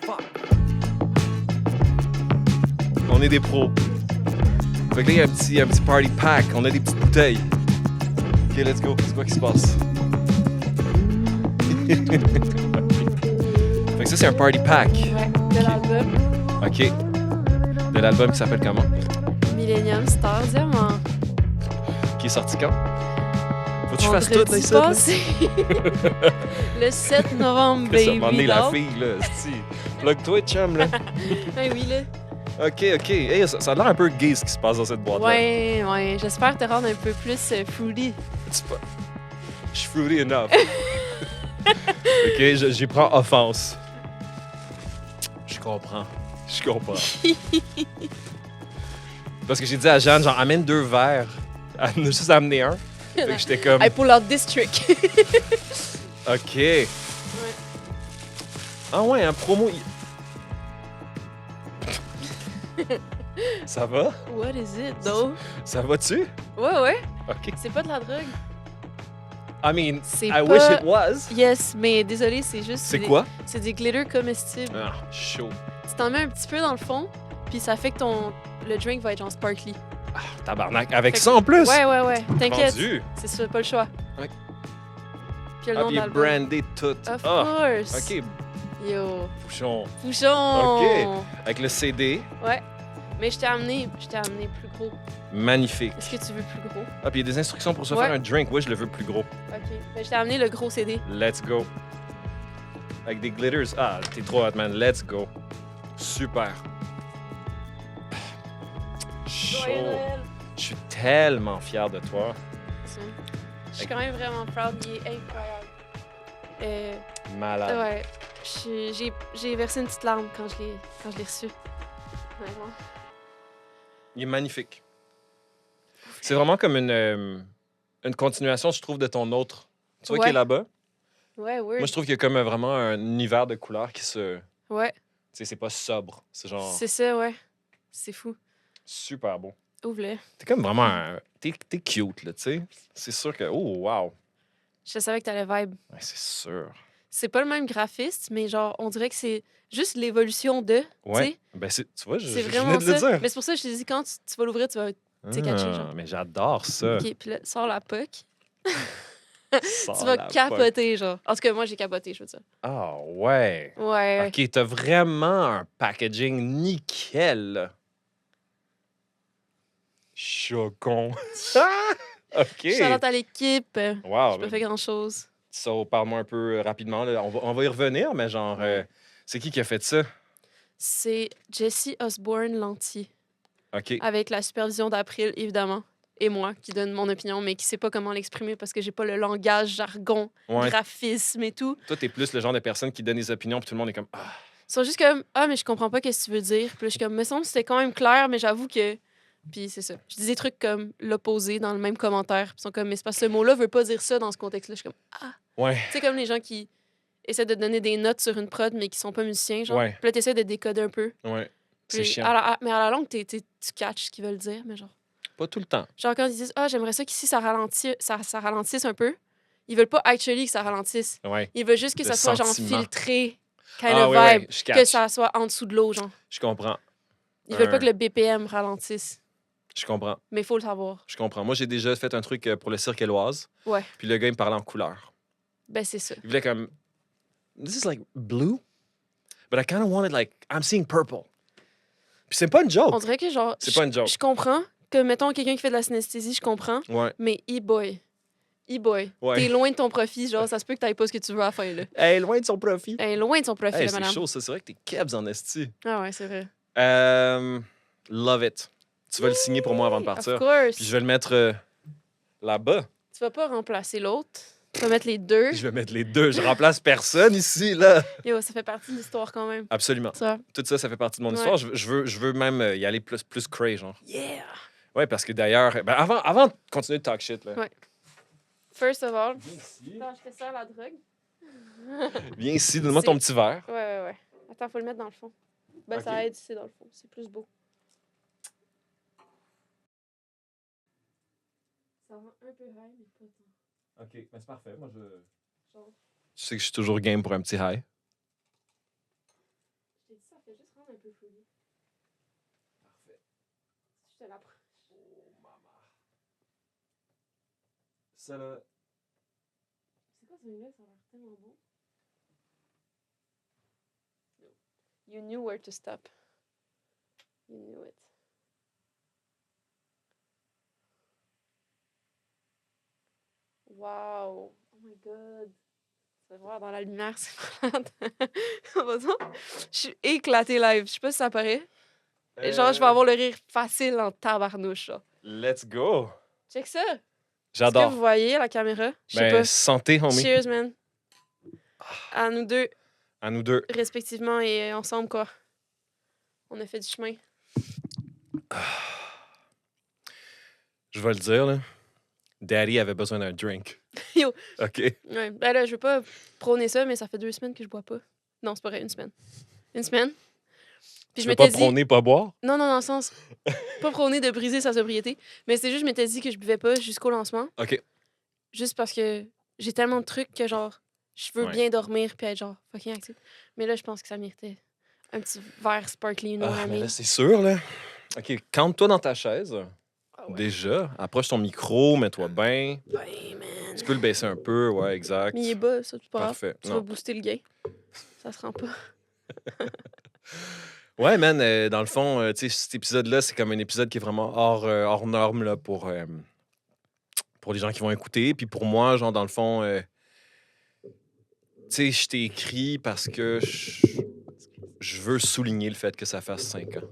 Fuck. On est des pros. Fait que là, il y a un petit party pack. On a des petites bouteilles. OK, let's go. C'est quoi qui se passe? Fait que ça, c'est un party pack. Ouais, de l'album OK. De l'album qui s'appelle comment? Millennium Star Diamant. Qui est sorti quand? Faut que tu fasses Vendredi tout, là, ça? passé. Le 7 novembre, Ça m'a baby. donné la dog. fille, là. esti. Plug-toi, chum, là. Ben oui, là. OK. Hey, ça a l'air un peu gay, ce qui se passe dans cette boîte-là. Ouais. J'espère te rendre un peu plus fruity. C'est pas... Je suis fruity enough. OK, j'y prends offense. Je comprends. Parce que j'ai dit à Jeanne, genre, amène 2 verres. Elle en a juste amené un. Fait que j'étais comme... I pull out this trick. OK. Ah ouais, un promo... Ça va? What is it, though? Ça va-tu? Ouais. OK. C'est pas de la drogue. I mean, C'est I pas... wish it was. Yes, mais désolé, c'est juste... C'est quoi? C'est des glitter comestibles. Ah, chaud. Tu t'en mets un petit peu dans le fond, puis ça fait que le drink va être genre sparkly. Ah, tabarnak. Avec Fait ça en plus? Ouais. T'inquiète. Vendu. C'est ça, pas le choix. Ouais. Puis le Ah, nom puis de il est l'album. brandé tout. Of Ah, course. OK. Yo. Bouchon. Bouchon. OK. Avec le CD. Ouais. Mais je t'ai amené plus gros. Magnifique. Est-ce que tu veux plus gros? Ah, puis il y a des instructions pour se Ouais. faire un drink. Oui, je le veux plus gros. OK. Ben, je t'ai amené le gros CD. Let's go. Avec des glitters. Ah, t'es trop hot, man. Let's go. Super. Chaud. Je suis tellement fier de toi. Je suis quand même vraiment proud. Il est incroyable. Malade. Ouais. J'ai versé une petite larme quand je l'ai reçu. Vraiment. Il est magnifique. C'est vraiment comme une continuation, je trouve, de ton autre. Tu vois Ouais. qui est là-bas? Ouais, Moi, je trouve qu'il y a comme vraiment un univers de couleurs qui se... Ouais. Tu sais, c'est pas sobre. C'est genre C'est ça, ouais. C'est fou. super beau. Ouvre-le. T'es comme vraiment... T'es cute, là, tu sais. C'est sûr que... Oh, wow. Je savais que t'allais vibe. Ouais, c'est sûr. C'est pas le même graphiste, mais genre, on dirait que c'est juste l'évolution de. Ouais. Tu sais, Ben, tu vois, c'est je vraiment venais de le ça. dire. Mais c'est pour ça que je t'ai dit, quand tu vas l'ouvrir, tu vas t'es catché, genre. Mais j'adore ça. OK, puis là, sors la POC. Sors Tu vas la capoter, genre. En tout cas, moi, j'ai capoté, je veux dire. Ah, ouais. Ouais. OK, t'as vraiment un packaging nickel. là. Chocon. OK. Shout-out à l'équipe. Wow. J'ai pas fait grand-chose. Ça, parle-moi un peu rapidement. Là. On va y revenir, mais genre, c'est qui a fait ça? C'est Jessie Osborne Lanty, OK. avec la supervision d'April, évidemment. Et moi, qui donne mon opinion, mais qui sait pas comment l'exprimer parce que j'ai pas le langage, jargon, Ouais. graphisme et tout. Toi, t'es plus le genre de personne qui donne des opinions, puis tout le monde est comme... Ah. Ils sont juste comme, ah, mais je comprends pas qu'est-ce que tu veux dire. Puis là, je suis comme, me semble que c'était quand même clair, mais j'avoue que. Puis c'est ça. Je dis des trucs comme l'opposé dans le même commentaire. Puis ils sont comme, mais c'est parce que ce mot-là veut pas dire ça dans ce contexte-là. Je suis comme, ah. Ouais. Tu sais, comme les gens qui essaient de donner des notes sur une prod, mais qui sont pas musiciens, genre. Ouais. Puis là, t'essaies de décoder un peu. Ouais. C'est Puis chiant. mais à la longue, tu catches ce qu'ils veulent dire, mais genre. Pas tout le temps. Genre, quand ils disent, ah, j'aimerais ça qu'ici, ça ralentisse un peu. Ils veulent pas actually que ça ralentisse. Ouais. Ils veulent juste que Le ça soit, genre, sentiment. filtré, kind Ah, of ouais, vibe. je Que catch. ça soit en dessous de l'eau, genre. Je comprends. Ils veulent pas que le BPM ralentisse. Je comprends. Mais il faut le savoir. Je comprends. Moi, j'ai déjà fait un truc pour le cirque Éloise. Ouais. Puis le gars, il me parlait en couleur. Ben, c'est ça. Il voulait comme... This is like blue, but I kind of wanted like... I'm seeing purple. Puis c'est pas une joke. On dirait que, genre. C'est pas une joke. Je comprends que, mettons, quelqu'un qui fait de la synesthésie, je comprends. Ouais. Mais e-boy. E-boy. Ouais. T'es loin de ton profit, genre, ça se peut que t'ailles pas ce que tu veux à la fin, là. Hey, loin de son profit. Hey, loin de son profit, Hey, là, c'est madame. chaud, ça. C'est vrai que t'es kebs en esti. Ah ouais, c'est vrai. Love it. Tu vas le signer pour moi avant de partir. Of course. Puis je vais le mettre là-bas. Tu vas pas remplacer l'autre. Tu vas mettre les deux. Puis je vais mettre les deux. Je remplace personne ici, là. Yo, ça fait partie de l'histoire quand même. Absolument. Ça. Tout ça, ça fait partie de mon Ouais. histoire. Je veux même y aller plus cray, genre. Yeah! Ouais, parce que d'ailleurs... Ben avant de continuer de talk shit, là. Ouais. First of all, Viens ici. quand je te sers la drogue. Viens ici, donne-moi ton petit verre. Ouais. Attends, faut le mettre dans le fond. Ben, Ok. ça aide ici dans le fond. C'est plus beau. Ça rend un peu high, mais pas tant. OK, ben c'est parfait. Moi, je... Genre, Tu sais que je suis toujours game pour un petit high. Ça, là... C'est quoi celui-là? Ça a l'air tellement beau. You knew where to stop. You knew it. Wow! Oh my god! Tu vas voir dans la lumière, c'est malade. Je suis éclatée live. Je sais pas si ça paraît. Et genre, je vais avoir le rire facile en tabarnouche. Là. Let's go! Check ça! Est-ce que J'adore. vous voyez la caméra? Je sais Ben, pas. santé, homie. Cheers, man. À nous deux, À nous deux. respectivement, et ensemble, quoi. On a fait du chemin. Je vais le dire, là. Daddy avait besoin d'un drink. Yo. OK. Ouais. Ben là, je veux pas prôner ça, mais ça fait 2 semaines que je bois pas. Non, c'est pas vrai, 1 semaine. 1 semaine. Puis Tu je veux pas m'étais dit... prôner, pas boire? Non, dans le sens... pas prôner de briser sa sobriété, mais c'est juste, je m'étais dit que je buvais pas jusqu'au lancement. OK. Juste parce que j'ai tellement de trucs que, genre, je veux Ouais. bien dormir puis être, genre, fucking active. Mais là, je pense que ça méritait un petit verre sparkly, you know what I Mais mean? là, c'est sûr, là. OK, campe-toi dans ta chaise. Ah ouais. Déjà. Approche ton micro, mets-toi bien. Ouais, man. Tu peux le baisser un peu, ouais, exact. Mais il est bas, ça, c'est pas grave. Parfait. Tu vas Non. booster le gain. Ça se rend pas. Ouais, man, dans le fond, tu sais, cet épisode-là, c'est comme un épisode qui est vraiment hors norme là, pour les gens qui vont écouter. Puis pour moi, genre, dans le fond, tu sais, je t'ai écrit parce que je veux souligner le fait que ça fasse 5 ans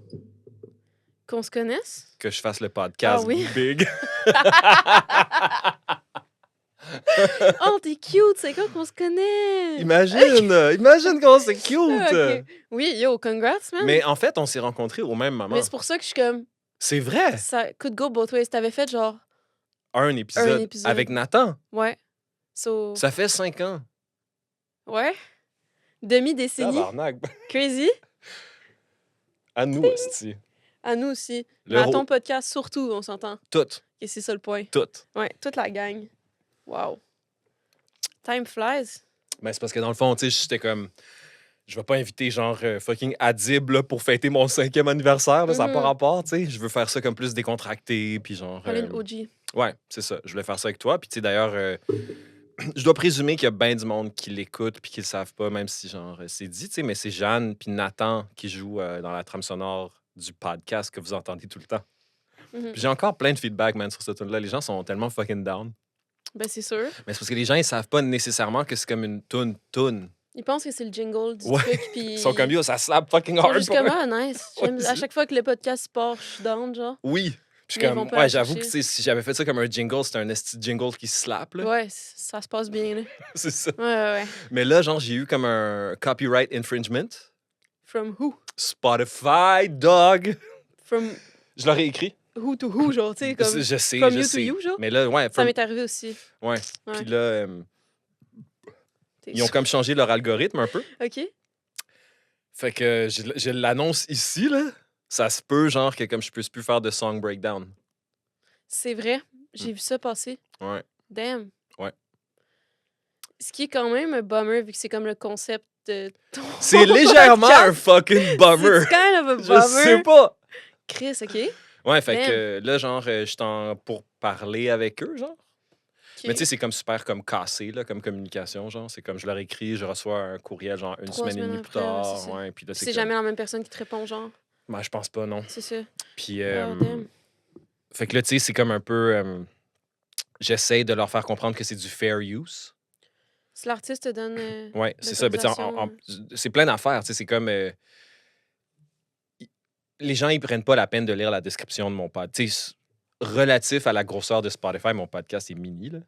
Qu'on se connaisse? que je fasse le podcast Ah oui? Big. Oh, t'es cute! C'est quoi qu'on se connaît? Imagine comment c'est cute! Ah, ok. Oui, yo, congrats, man! Mais en fait, on s'est rencontrés au même moment. Mais c'est pour ça que je suis comme... C'est vrai! Ça could go both ways. T'avais fait, genre... Un épisode avec Nathan. Ouais. So... Ça fait 5 ans. Ouais. Demi-décennie. Tabarnak. Crazy. À nous, esti. À nous aussi. Le Mais à ro- ton podcast, surtout, on s'entend. Tout. Et c'est ça le point. Tout. Ouais, toute la gang. Wow. Time flies. Mais c'est parce que dans le fond, tu sais, j'étais comme. Je vais pas inviter genre fucking Adib là, pour fêter mon 5e anniversaire. Là, ça n'a pas Mhm. rapport, tu sais. Je veux faire ça comme plus décontracté. Puis genre. Pauline OG. Ouais, c'est ça. Je voulais faire ça avec toi. Puis tu sais, d'ailleurs, je dois présumer qu'il y a bien du monde qui l'écoute puis qui le savent pas, même si genre c'est dit, tu sais. Mais c'est Jeanne puis Nathan qui jouent dans la trame sonore du podcast que vous entendez tout le temps. Mhm. Puis j'ai encore plein de feedback, man, sur cette tune-là. Les gens sont tellement fucking down. Ben, c'est sûr. Mais c'est parce que les gens, ils savent pas nécessairement que c'est comme une toune. Ils pensent que c'est le jingle du Ouais. truc, puis... Ils sont comme yo, ça slap fucking Ils sont hard. juste pour comme, eux. ah, nice. Ouais, J'aime- à c'est- chaque fois que le podcast part, je suis down, genre. Oui. Puis Mais ils comme, vont pas ouais, la j'avoue que chercher. tu sais, si j'avais fait ça comme un jingle, c'était un esti jingle qui slap, là. Ouais, ça se passe bien, là. C'est ça. Ouais. Mais là, genre, j'ai eu comme un copyright infringement. From who? Spotify, dog. From Je l'aurais écrit. who to who, genre, tu sais, comme... Je sais, from je you to sais. you, genre? Mais là, ouais, Ça from- m'est arrivé aussi. ouais. Ouais. Puis là, T'es ils ont sûr? comme changé leur algorithme un peu. OK. Fait que je l'annonce ici, là. Ça se peut, genre, que comme je puisse plus faire de song breakdown. C'est vrai. J'ai vu ça passer. Ouais. Damn. Ouais. Ce qui est quand même un bummer, vu que c'est comme le concept de ton C'est légèrement un podcast. fucking bummer. C'est kind of a Je bummer. sais pas. Chris, OK? Ouais, fait Damn. que là, genre, je suis en pour parler avec eux, genre. OK. Mais tu sais, c'est comme super comme cassé, là, comme communication, genre. C'est comme je leur écris, je reçois un courriel, genre, une 3 semaine et demie semaines plus après, ouais, tard. c'est ça. Ouais, puis là, C'est comme... jamais la même personne qui te répond, genre. Ben, je pense pas, non. C'est ça. Puis, Oh, damn. fait que là, tu sais, c'est comme un peu... j'essaie de leur faire comprendre que c'est du fair use. Si l'artiste te donne... Ouais, c'est ça. Ben, tu sais, c'est plein d'affaires, tu sais. C'est comme... les gens, ils prennent pas la peine de lire la description de mon podcast. Tu sais, relatif à la grosseur de Spotify, mon podcast est mini, là.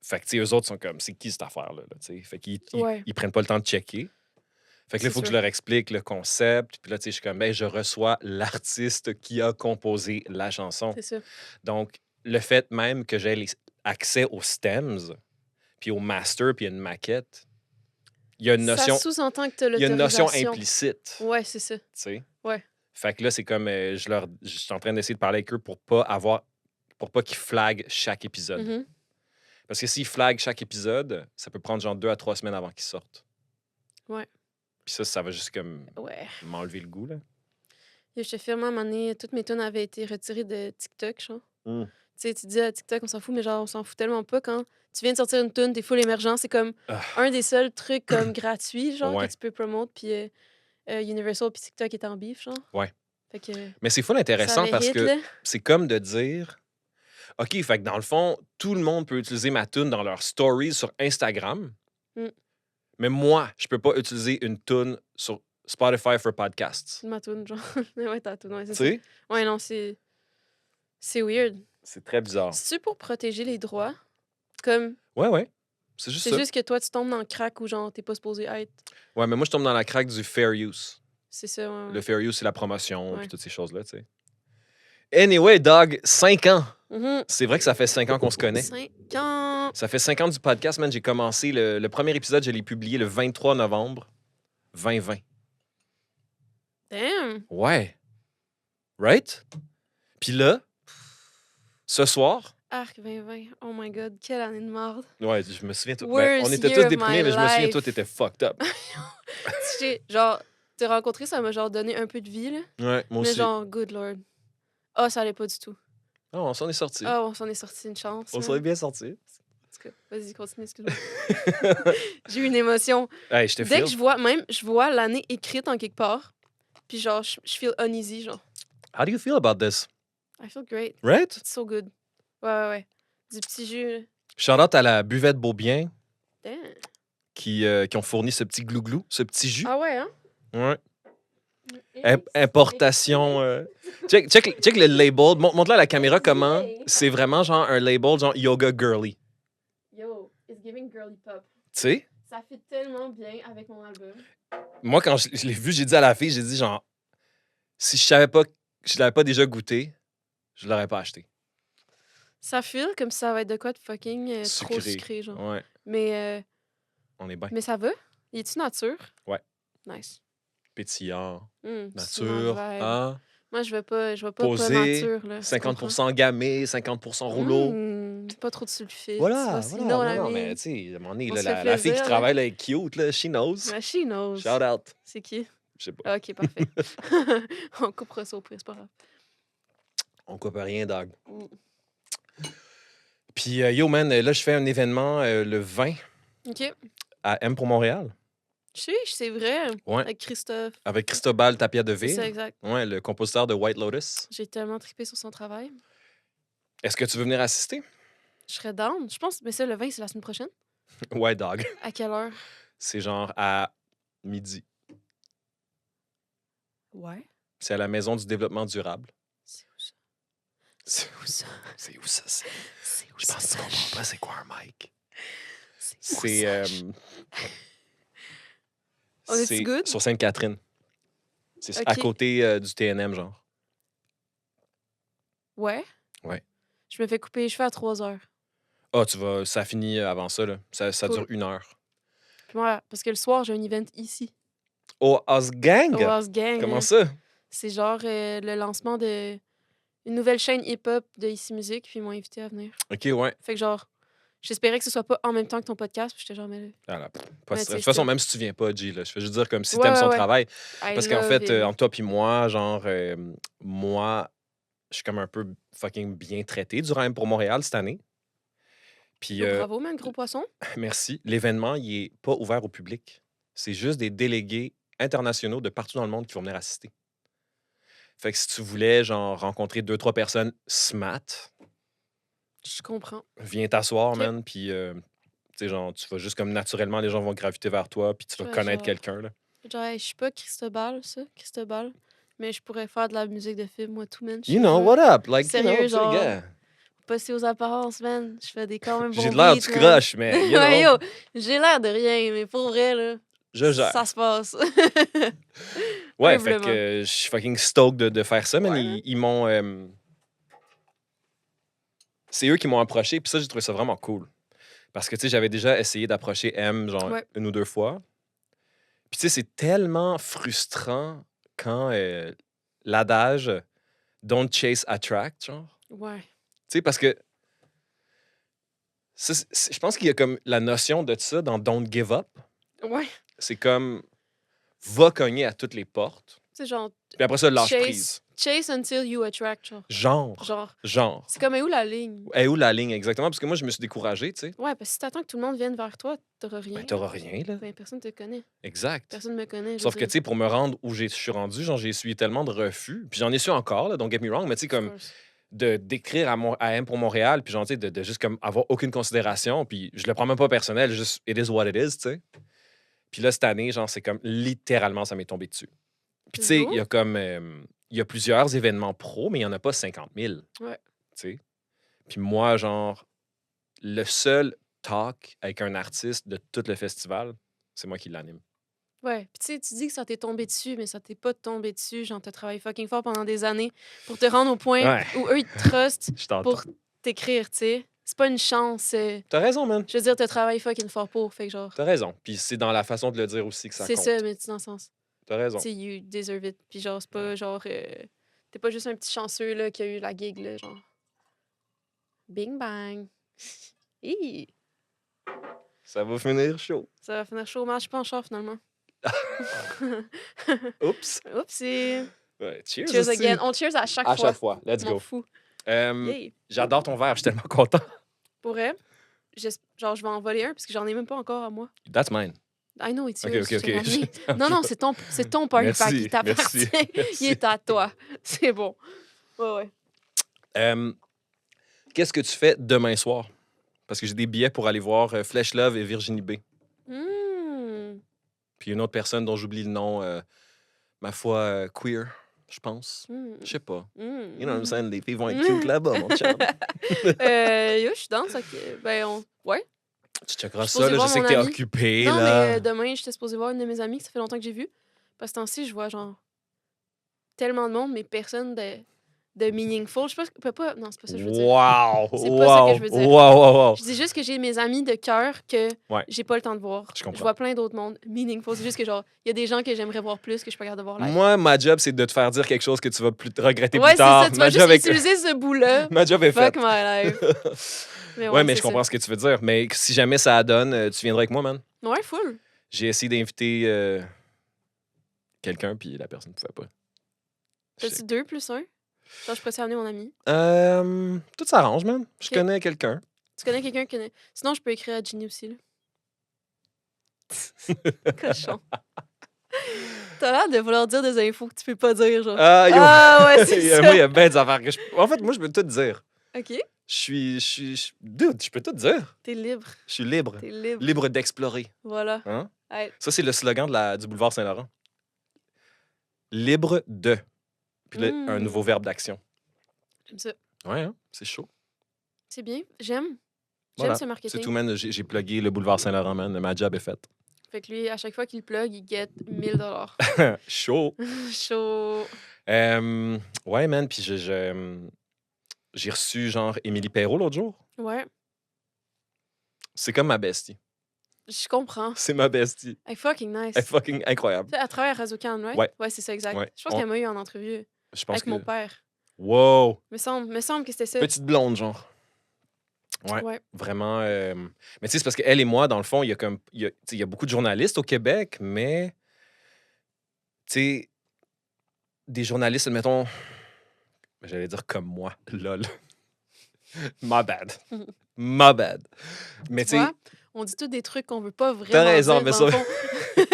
Fait que, tu sais, eux autres sont comme, c'est qui cette affaire-là, là, tu sais? Fait qu'ils Ouais. ils prennent pas le temps de checker. Fait que là, il C'est faut que je sûr. leur explique le concept. Puis là, tu sais, je suis comme, ben, je reçois l'artiste qui a composé la chanson. C'est ça. Donc, le fait même que j'ai accès aux stems, puis au master, puis à une maquette, il y a une notion, Ça sous-entend que tu as il y a une notion l'autorisation. implicite, tu Ouais, c'est ça. sais. Ouais. Fait que là, c'est comme, je suis en train d'essayer de parler avec eux pour pas qu'ils flaguent chaque épisode. Mhm. Parce que s'ils flaguent chaque épisode, ça peut prendre genre 2 à 3 semaines avant qu'ils sortent. Ouais. Puis ça va juste comme Ouais. m'enlever le goût, là. Yo, je te filme à un moment donné, toutes mes tunes avaient été retirées de TikTok, genre. Mm. Tu sais, tu dis à TikTok, on s'en fout, mais genre, on s'en fout tellement pas quand tu viens de sortir une tune, t'es full émergent. C'est comme Ah, un des seuls trucs comme gratuits, genre, que ouais, tu peux promote, puis Universal puis TikTok est en bif, genre. ouais. Fait que Mais c'est full ça intéressant avait parce hit, que là. c'est comme de dire, OK, fait que dans le fond, tout le monde peut utiliser ma tune dans leurs stories sur Instagram, Mm. mais moi, je peux pas utiliser une tune sur Spotify for Podcasts. Ma tune, genre. Mais ouais, ta tune, ouais, Tu c'est ça. sais? Ouais, non, c'est weird. C'est très bizarre. C'est-tu pour protéger les droits? Comme, Ouais. C'est juste c'est ça. juste que toi, tu tombes dans le crack où, genre, t'es pas supposé être. Ouais, mais moi, je tombe dans la craque du fair use. C'est ça, ouais, Le ouais. fair use, c'est la promotion, Ouais. puis toutes ces choses-là, tu sais. Anyway, dog, 5 ans. Mhm. C'est vrai que ça fait 5 ans qu'on se connaît. 5 ans. Ça fait 5 ans du podcast, man. J'ai commencé le premier épisode, je l'ai publié le 23 novembre 2020. Damn. Ouais. Right? Puis là, ce soir, Arc 2020. Oh my god, quelle année de merde. ouais, je me souviens. Worst On était year tous of déprimés, my mais je me souviens, life. toi, t'étais fucked up. Genre, te rencontrer, ça m'a genre donné un peu de vie, là. Ouais, moi Mais aussi. genre, good lord. Ah, ça allait pas du tout. Oh, on s'en est sorti. Ah, on s'en est sorti une chance. On man. s'en est bien sorti. En tout cas, vas-y, continue, excuse-moi. J'ai eu une émotion. Hey, je te Dès file. que je vois l'année écrite en quelque part, puis genre, je feel uneasy, genre. How do you feel about this? I feel great. Right? It's so good. Ouais. Du petit jus, là. Shout out à la buvette Beaubien Damn. qui ont fourni ce petit glouglou, ce petit jus. Ah ouais, hein? Ouais. Importation. Check le label. Montre-le à la caméra comment. C'est vraiment genre un label genre yoga girly. Yo, it's giving girly pop. Tu sais? Ça fait tellement bien avec mon album. Moi, quand je l'ai vu, j'ai dit à la fille, j'ai dit genre, si je savais pas que je l'avais pas déjà goûté, je l'aurais pas acheté. Ça feel comme si ça va être de quoi de fucking trop Sucré. sucré, genre. Ouais, Mais on est bien. ça va? Il est-tu nature? Ouais. Nice. Pétillant, C'est nature, ma vibe. hein? Moi, je veux pas Posé, nature, là. 50% gammé, 50% rouleau. Pas trop de sulfite. Voilà, Ça, voilà. sinon, Non, la mais vie. tu sais, à un moment donné, On là, se fait la fille qui plaisir, travaille là, est cute, là, she knows. Ouais, she knows. Shout out. C'est qui? Je sais pas. Ah, ok, parfait. On coupera ça au prix, c'est pas grave. On coupe rien, dog. Mm. Puis, yo, man, là, je fais un événement le 20 Ok. à M pour Montréal. C'est vrai. Ouais. Avec Christophe. Avec Cristobal Tapia de C'est ça, Ville. exact. Ouais, le compositeur de White Lotus. J'ai tellement trippé sur son travail. Est-ce que tu veux venir assister? Je serais down. Je pense, mais ça, le 20, c'est la semaine prochaine. Ouais, dog. À quelle heure? C'est genre à midi. Ouais. C'est à la Maison du développement durable. C'est où ça? C'est Où ça? C'est où ça? C'est où Je ça? pense que tu comprends pas c'est quoi un mic. C'est C'est On est-tu c'est good? sur Sainte-Catherine. C'est Ok. à côté du TNM, genre. Ouais? Ouais. Je me fais couper les cheveux à 3 heures. Ah, ça finit avant ça, là. Ça Cool. dure 1 heure. Puis moi, parce que le soir, j'ai un event ici. Oh, Osgang? Au House Gang. Comment là. ça? C'est genre le lancement de une nouvelle chaîne hip-hop de Ici Musique, puis ils m'ont invité à venir. OK, ouais. Fait que genre, j'espérais que ce soit pas en même temps que ton podcast, puis j'étais genre, mais là, Voilà. Mais De tu sais, toute façon, c'est- même si tu viens pas, G, là, je veux juste dire comme si Ouais, t'aimes son ouais. travail. I Parce qu'en love fait, it. entre toi puis moi, genre, moi, je suis comme un peu fucking bien traité durant M pour Montréal cette année. Puis, Yo, bravo, man, gros poisson. merci. L'événement, il est pas ouvert au public. C'est juste des délégués internationaux de partout dans le monde qui vont venir assister. Fait que si tu voulais, genre, rencontrer 2-3 personnes smat, Je comprends. viens t'asseoir, Ok. man, puis, tu sais, genre, tu vas juste comme naturellement, les gens vont graviter vers toi, puis tu vas Ouais, connaître genre- quelqu'un, là. Genre, hey, je suis pas Cristobal, mais je pourrais faire de la musique de film, moi, tout, man. Je You te know, jure. what up? Like, Sérieux, you know, tu sais, genre, gars, Passer aux apparences, man. Je fais des quand même bons j'ai de l'air beats, du man. crush, mais, you know, Ouais, yo, j'ai l'air de rien, mais pour vrai, là, je gère. ça se passe. Ouais, fait humblement. que je suis fucking stoked de faire ça, man. Ouais, Ils m'ont... c'est eux qui m'ont approché, puis ça, j'ai trouvé ça vraiment cool. Parce que, tu sais, j'avais déjà essayé d'approcher M, genre, Ouais. 1 ou 2 fois. Puis, tu sais, c'est tellement frustrant quand l'adage « don't chase, attract », genre. Ouais. Tu sais, parce que je pense qu'il y a comme la notion de ça dans « don't give up Ouais. ». C'est comme « va cogner à toutes les portes Tu sais, genre, ». Puis après ça, lâche Chase- prise. chase until you attract, genre. Genre. Genre. C'est comme, où la ligne? Et où la ligne, exactement? Parce que moi, je me suis découragé, tu sais. Ouais, parce que si t'attends que tout le monde vienne vers toi, t'auras rien. Ben, t'auras rien, là. Ben, personne te connaît. Exact. Personne me connaît. Sauf que, tu sais, pour me rendre où je suis rendu, genre, j'ai essuyé tellement de refus. Puis j'en ai su encore, là, don't get me wrong, mais tu sais, comme d'écrire à M pour Montréal, puis genre, tu sais, de juste comme avoir aucune considération, puis je le prends même pas personnel, juste it is what it is, tu sais. Puis là, cette année, genre, c'est comme littéralement, ça m'est tombé dessus. Puis tu sais, il y a comme, il y a plusieurs événements pro, mais il y en a pas 50 000. Ouais. Tu sais. Puis moi, genre, le seul talk avec un artiste de tout le festival, c'est moi qui l'anime. Ouais. Puis tu sais, tu dis que ça t'est tombé dessus, mais ça t'est pas tombé dessus. Genre, t'as travaillé fucking fort pendant des années pour te rendre au point Ouais. où eux, ils te trustent Je t'entends. pour t'écrire, tu sais. C'est pas une chance. T'as raison, man. Je veux dire, t'as travaillé fucking fort pour. Fait que genre. T'as raison. Puis c'est dans la façon de le dire aussi que ça C'est compte. ça, mais dans le sens. T'as raison. Tu sais, you deserve it. Puis genre, c'est pas genre. T'es pas juste un petit chanceux là, qui a eu la gig, là, genre. Bing bang. Hi. Ça va finir chaud. Ça va finir chaud. Mais je suis pas en char finalement. Oups. Oupsie. Ouais, cheers. Cheers aussi. again. On cheers à chaque À fois. chaque fois. Let's M'en go. fous. Yay. J'adore ton verre. Je suis tellement content. Pour vrai, genre, je vais en voler un parce que j'en ai même pas encore à moi. That's mine. I know it's OK, yours. OK, je t'ai ramené. OK. Non, c'est ton party Merci, pack qui t'appartient. merci. Il est à toi. C'est bon. Ouais. Qu'est-ce que tu fais demain soir? Parce que j'ai des billets pour aller voir Flesh Love et Virginie B. Puis une autre personne dont j'oublie le nom, ma foi, queer, je pense. Je sais pas. You know what I'm saying? Les filles vont être cute là-bas, mon chum. Yo, je suis dans ça. Ben, ouais. Tu checkeras Je suis ça, supposée là. Je voir sais mon que t'es ami. occupé, Non, là. mais demain, j'étais supposée voir une de mes amies que ça fait longtemps que j'ai vu. Parce que temps-ci, je vois genre tellement de monde, mais personne de meaningful. Je sais pas. Non, c'est pas ça que je veux dire. Wow! C'est pas ça que je veux dire. Wow! Je dis juste que j'ai mes amis de cœur que Ouais. j'ai pas le temps de voir. Je comprends. Je vois plein d'autres mondes meaningful. C'est juste que genre, il y a des gens que j'aimerais voir plus que je suis pas capable de voir live. Moi, ma job, c'est de te faire dire quelque chose que tu vas plus regretter Ouais, plus tard. c'est ça. Tu vas juste utiliser ce bout-là. Ma job est Fuck faite. my life. Ouais, mais je comprends ce que tu veux dire. Mais si jamais ça donne, tu viendras avec moi, man. Ouais, full. J'ai essayé d'inviter quelqu'un, puis la personne ne pouvait pas. T'as-tu 2 plus 1? Genre, je pourrais amener mon ami. Tout s'arrange, man. Je Ok. connais quelqu'un. Tu connais quelqu'un qui connaît. Sinon, je peux écrire à Ginny aussi, là. Cochon. T'as l'air de vouloir dire des infos que tu peux pas dire, genre. Ouais, c'est ça. Moi, il y a bien des affaires que je... En fait, moi, je peux tout dire. OK. Dude, je peux tout dire. T'es libre. Je suis libre. T'es libre. Libre d'explorer. Voilà. Hein? Ouais. Ça, c'est le slogan du boulevard Saint-Laurent. Libre de. Puis là, un nouveau verbe d'action. J'aime ça. Ouais, hein? C'est chaud. C'est bien. J'aime. Voilà. J'aime ce marketing. C'est tout, man. J'ai plugué le boulevard Saint-Laurent, man. Ma job est faite. Fait que lui, à chaque fois qu'il plug, il get 1000 $. Chaud. Chaud. Ouais, man. Puis j'ai reçu, genre, Émilie Perrault l'autre jour. Ouais. C'est comme ma bestie. Je comprends. C'est ma bestie. Elle est fucking nice. Elle est fucking incroyable. Tu sais, elle travaille à Razoo-Can, right? Ouais. Ouais, c'est ça, exact. Ouais. Je pense qu'elle m'a eu en entrevue Je pense avec mon père. Wow! Me semble que c'était ça. Petite blonde, genre. Ouais. Vraiment. Mais tu sais, c'est parce qu'elle et moi, dans le fond, il y a beaucoup de journalistes au Québec, mais. Tu sais, des journalistes, admettons. J'allais dire comme moi. Lol. My bad. My bad. Mais tu sais. On dit tous des trucs qu'on veut pas vraiment T'as raison, dire, mais dans ça. le fond.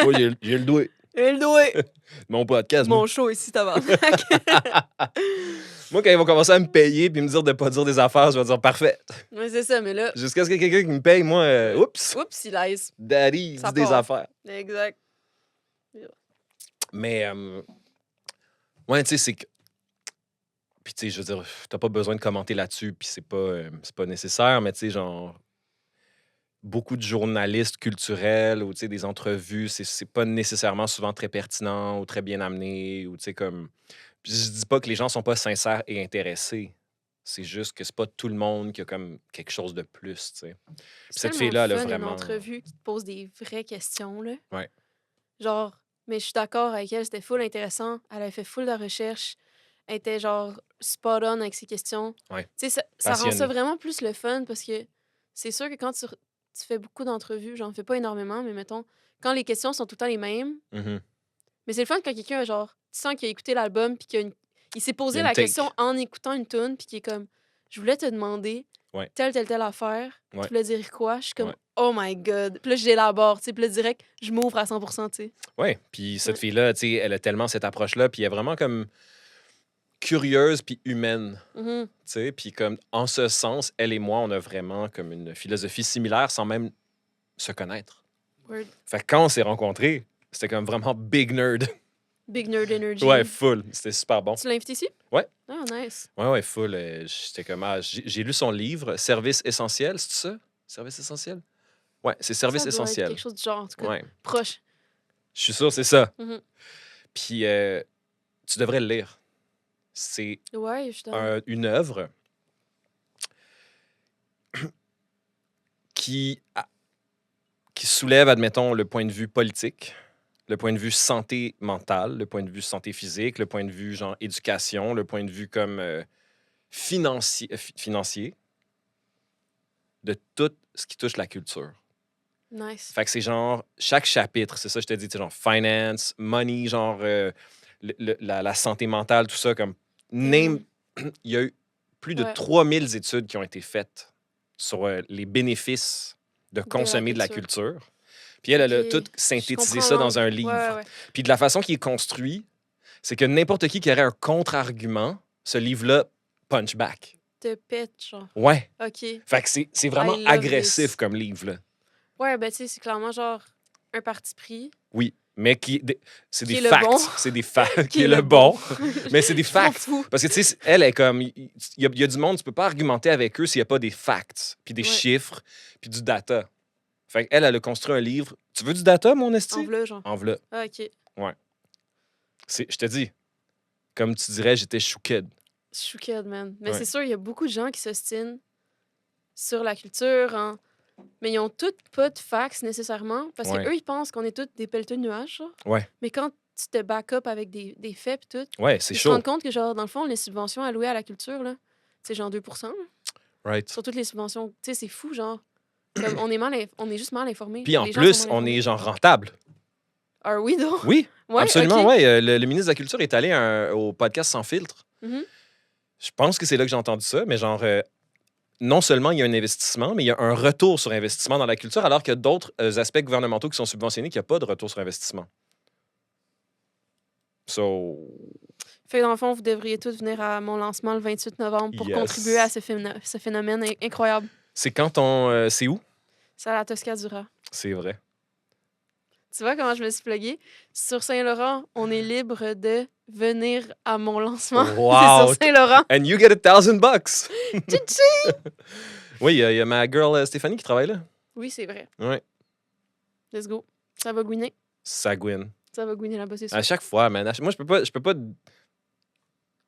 Moi, j'ai le doigt. Et le doigt! Mon podcast. Mon show ici, tabarnak. Moi, quand ils vont commencer à me payer puis me dire de pas dire des affaires, je vais dire parfait. Ouais, c'est ça, mais là. Jusqu'à ce que quelqu'un qui me paye, moi, oups. Oups, il aise. Daddy, Ça dis des part. affaires. Exact. Mais, ouais, tu sais, c'est que. Puis, tu sais, je veux dire, t'as pas besoin de commenter là-dessus, puis c'est pas nécessaire, mais tu sais, genre. Beaucoup de journalistes culturels ou, tu sais, des entrevues, c'est pas nécessairement souvent très pertinent ou très bien amené ou, tu sais, comme. Puis je dis pas que les gens sont pas sincères et intéressés. C'est juste que c'est pas tout le monde qui a comme quelque chose de plus, tu sais. Puis cette fille-là, elle a vraiment. une entrevue qui te pose des vraies questions, là. Ouais. Genre, mais je suis d'accord avec elle, c'était full intéressant. Elle avait fait full de recherche. Elle était, genre, spot on avec ses questions. Ouais. Tu sais, ça rend ça vraiment plus le fun parce que c'est sûr que quand tu fais beaucoup d'entrevues, j'en fais pas énormément, mais mettons, quand les questions sont tout le temps les mêmes, Mhm. mais c'est le fun quand quelqu'un, genre, tu sens qu'il a écouté l'album puis qu'il Il s'est Il y posé a la une take. question en écoutant une tune, puis qui est comme, je voulais te demander Ouais. telle affaire. Ouais. Tu voulais dire quoi? Je suis comme, Ouais. oh my God. Puis là, je l'élabore, tu sais. Puis là, direct, je m'ouvre à 100%, tu sais. Ouais, puis cette Ouais. fille-là, tu sais, elle a tellement cette approche-là, puis elle est vraiment comme curieuse puis humaine, Mhm. tu sais, puis comme en ce sens, elle et moi, on a vraiment comme une philosophie similaire sans même se connaître. Word. Fait que quand on s'est rencontrés, c'était comme vraiment big nerd. Big nerd energy. Ouais, full. C'était super bon. Tu l'as invité ici? Ouais. Ah, nice. Ouais, full. J'étais comme, j'ai lu son livre, Service essentiel, c'est ça? Service essentiel? Ouais, c'est Service Ça doit être essentiel. quelque chose du genre, en tout cas. Ouais, Proche. je suis sûr, c'est ça. Mhm. Puis tu devrais le lire. C'est Ouais, je suis dans... une œuvre qui soulève, admettons, le point de vue politique, le point de vue santé mentale, le point de vue santé physique, le point de vue genre éducation, le point de vue comme financier de tout ce qui touche la culture. Nice. Fait que c'est genre, chaque chapitre, c'est ça, je te dis, tu sais, genre finance, money, genre la santé mentale, tout ça, comme name. Il y a eu plus de Ouais. 3000 études qui ont été faites sur les bénéfices de consommer de la culture. Puis elle a Ok, tout je synthétisé comprends ça dans un l'angle. livre. Ouais, ouais. Puis de la façon qu'il est construit, c'est que n'importe qui aurait un contre-argument, ce livre-là punch back. Te pète, genre. Ouais. OK. Fait que c'est vraiment I love agressif this. comme livre, là. Ouais, ben, tu sais, c'est clairement, genre, un parti pris. Oui, mais c'est Qui des est le facts. bon. C'est des facts. Qui est le bon. Mais c'est des Je m'en facts. fous. Parce que, tu sais, elle est comme. Il y a du monde, tu peux pas argumenter avec eux s'il n'y a pas des facts, puis des Ouais. chiffres, puis du data. Fait qu'elle, elle a construit un livre. Tu veux du data, mon esti? En v'là, genre. En v'là. Ah, OK. Je te dis, comme tu dirais, j'étais chouquette. Chouquette, man. Mais Ouais. c'est sûr, il y a beaucoup de gens qui s'ostinent sur la culture, hein. Mais ils ont toutes pas de facts nécessairement. Parce Ouais. qu'eux, ils pensent qu'on est tous des pelleteux de nuages, genre. Ouais. Mais quand tu te back up avec des faits pis tout, Ouais, c'est ils se chaud. rendent compte que, genre, dans le fond, les subventions allouées à la culture, là, c'est genre 2 là. Right. Sur toutes les subventions. Tu sais, c'est fou, genre. Comme on est juste mal informés. Puis en Les gens plus, sont mal on informés. est genre rentable. Ah oui, donc? Oui, Ouais, absolument, ok. ouais. Le ministre de la Culture est allé au podcast Sans filtre. Mhm. Je pense que c'est là que j'ai entendu ça, mais genre, non seulement il y a un investissement, mais il y a un retour sur investissement dans la culture, alors qu'il y a d'autres aspects gouvernementaux qui sont subventionnés qu'il n'y a pas de retour sur investissement. So, Fait que dans le fond, vous devriez tous venir à mon lancement le 28 novembre pour Yes. contribuer à ce phénomène incroyable. c'est quand c'est où? C'est à la Toscadura. C'est vrai. Tu vois comment je me suis pluguée? Sur Saint-Laurent, on est libre de venir à mon lancement. Wow! C'est sur Saint-Laurent. And you get $1,000! Tchitchi! Oui, il y a ma girl Stéphanie qui travaille là. Oui, c'est vrai. Ouais. Let's go. Ça va gouiner. Sagouine. Ça va gouiner là-bas, c'est sûr. À chaque fois, man. Moi, je peux pas